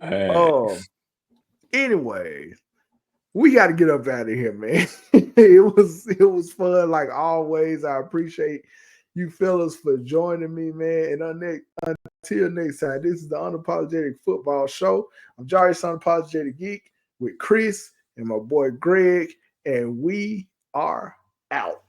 [SPEAKER 2] about it. Anyways. We got to get up out of here, man. It was fun like always. I appreciate you fellas for joining me, man. And until next time, this is the Unapologetic Football Show. I'm Jarius, Unapologetic Geek, with Chris and my boy Greg, and we are out.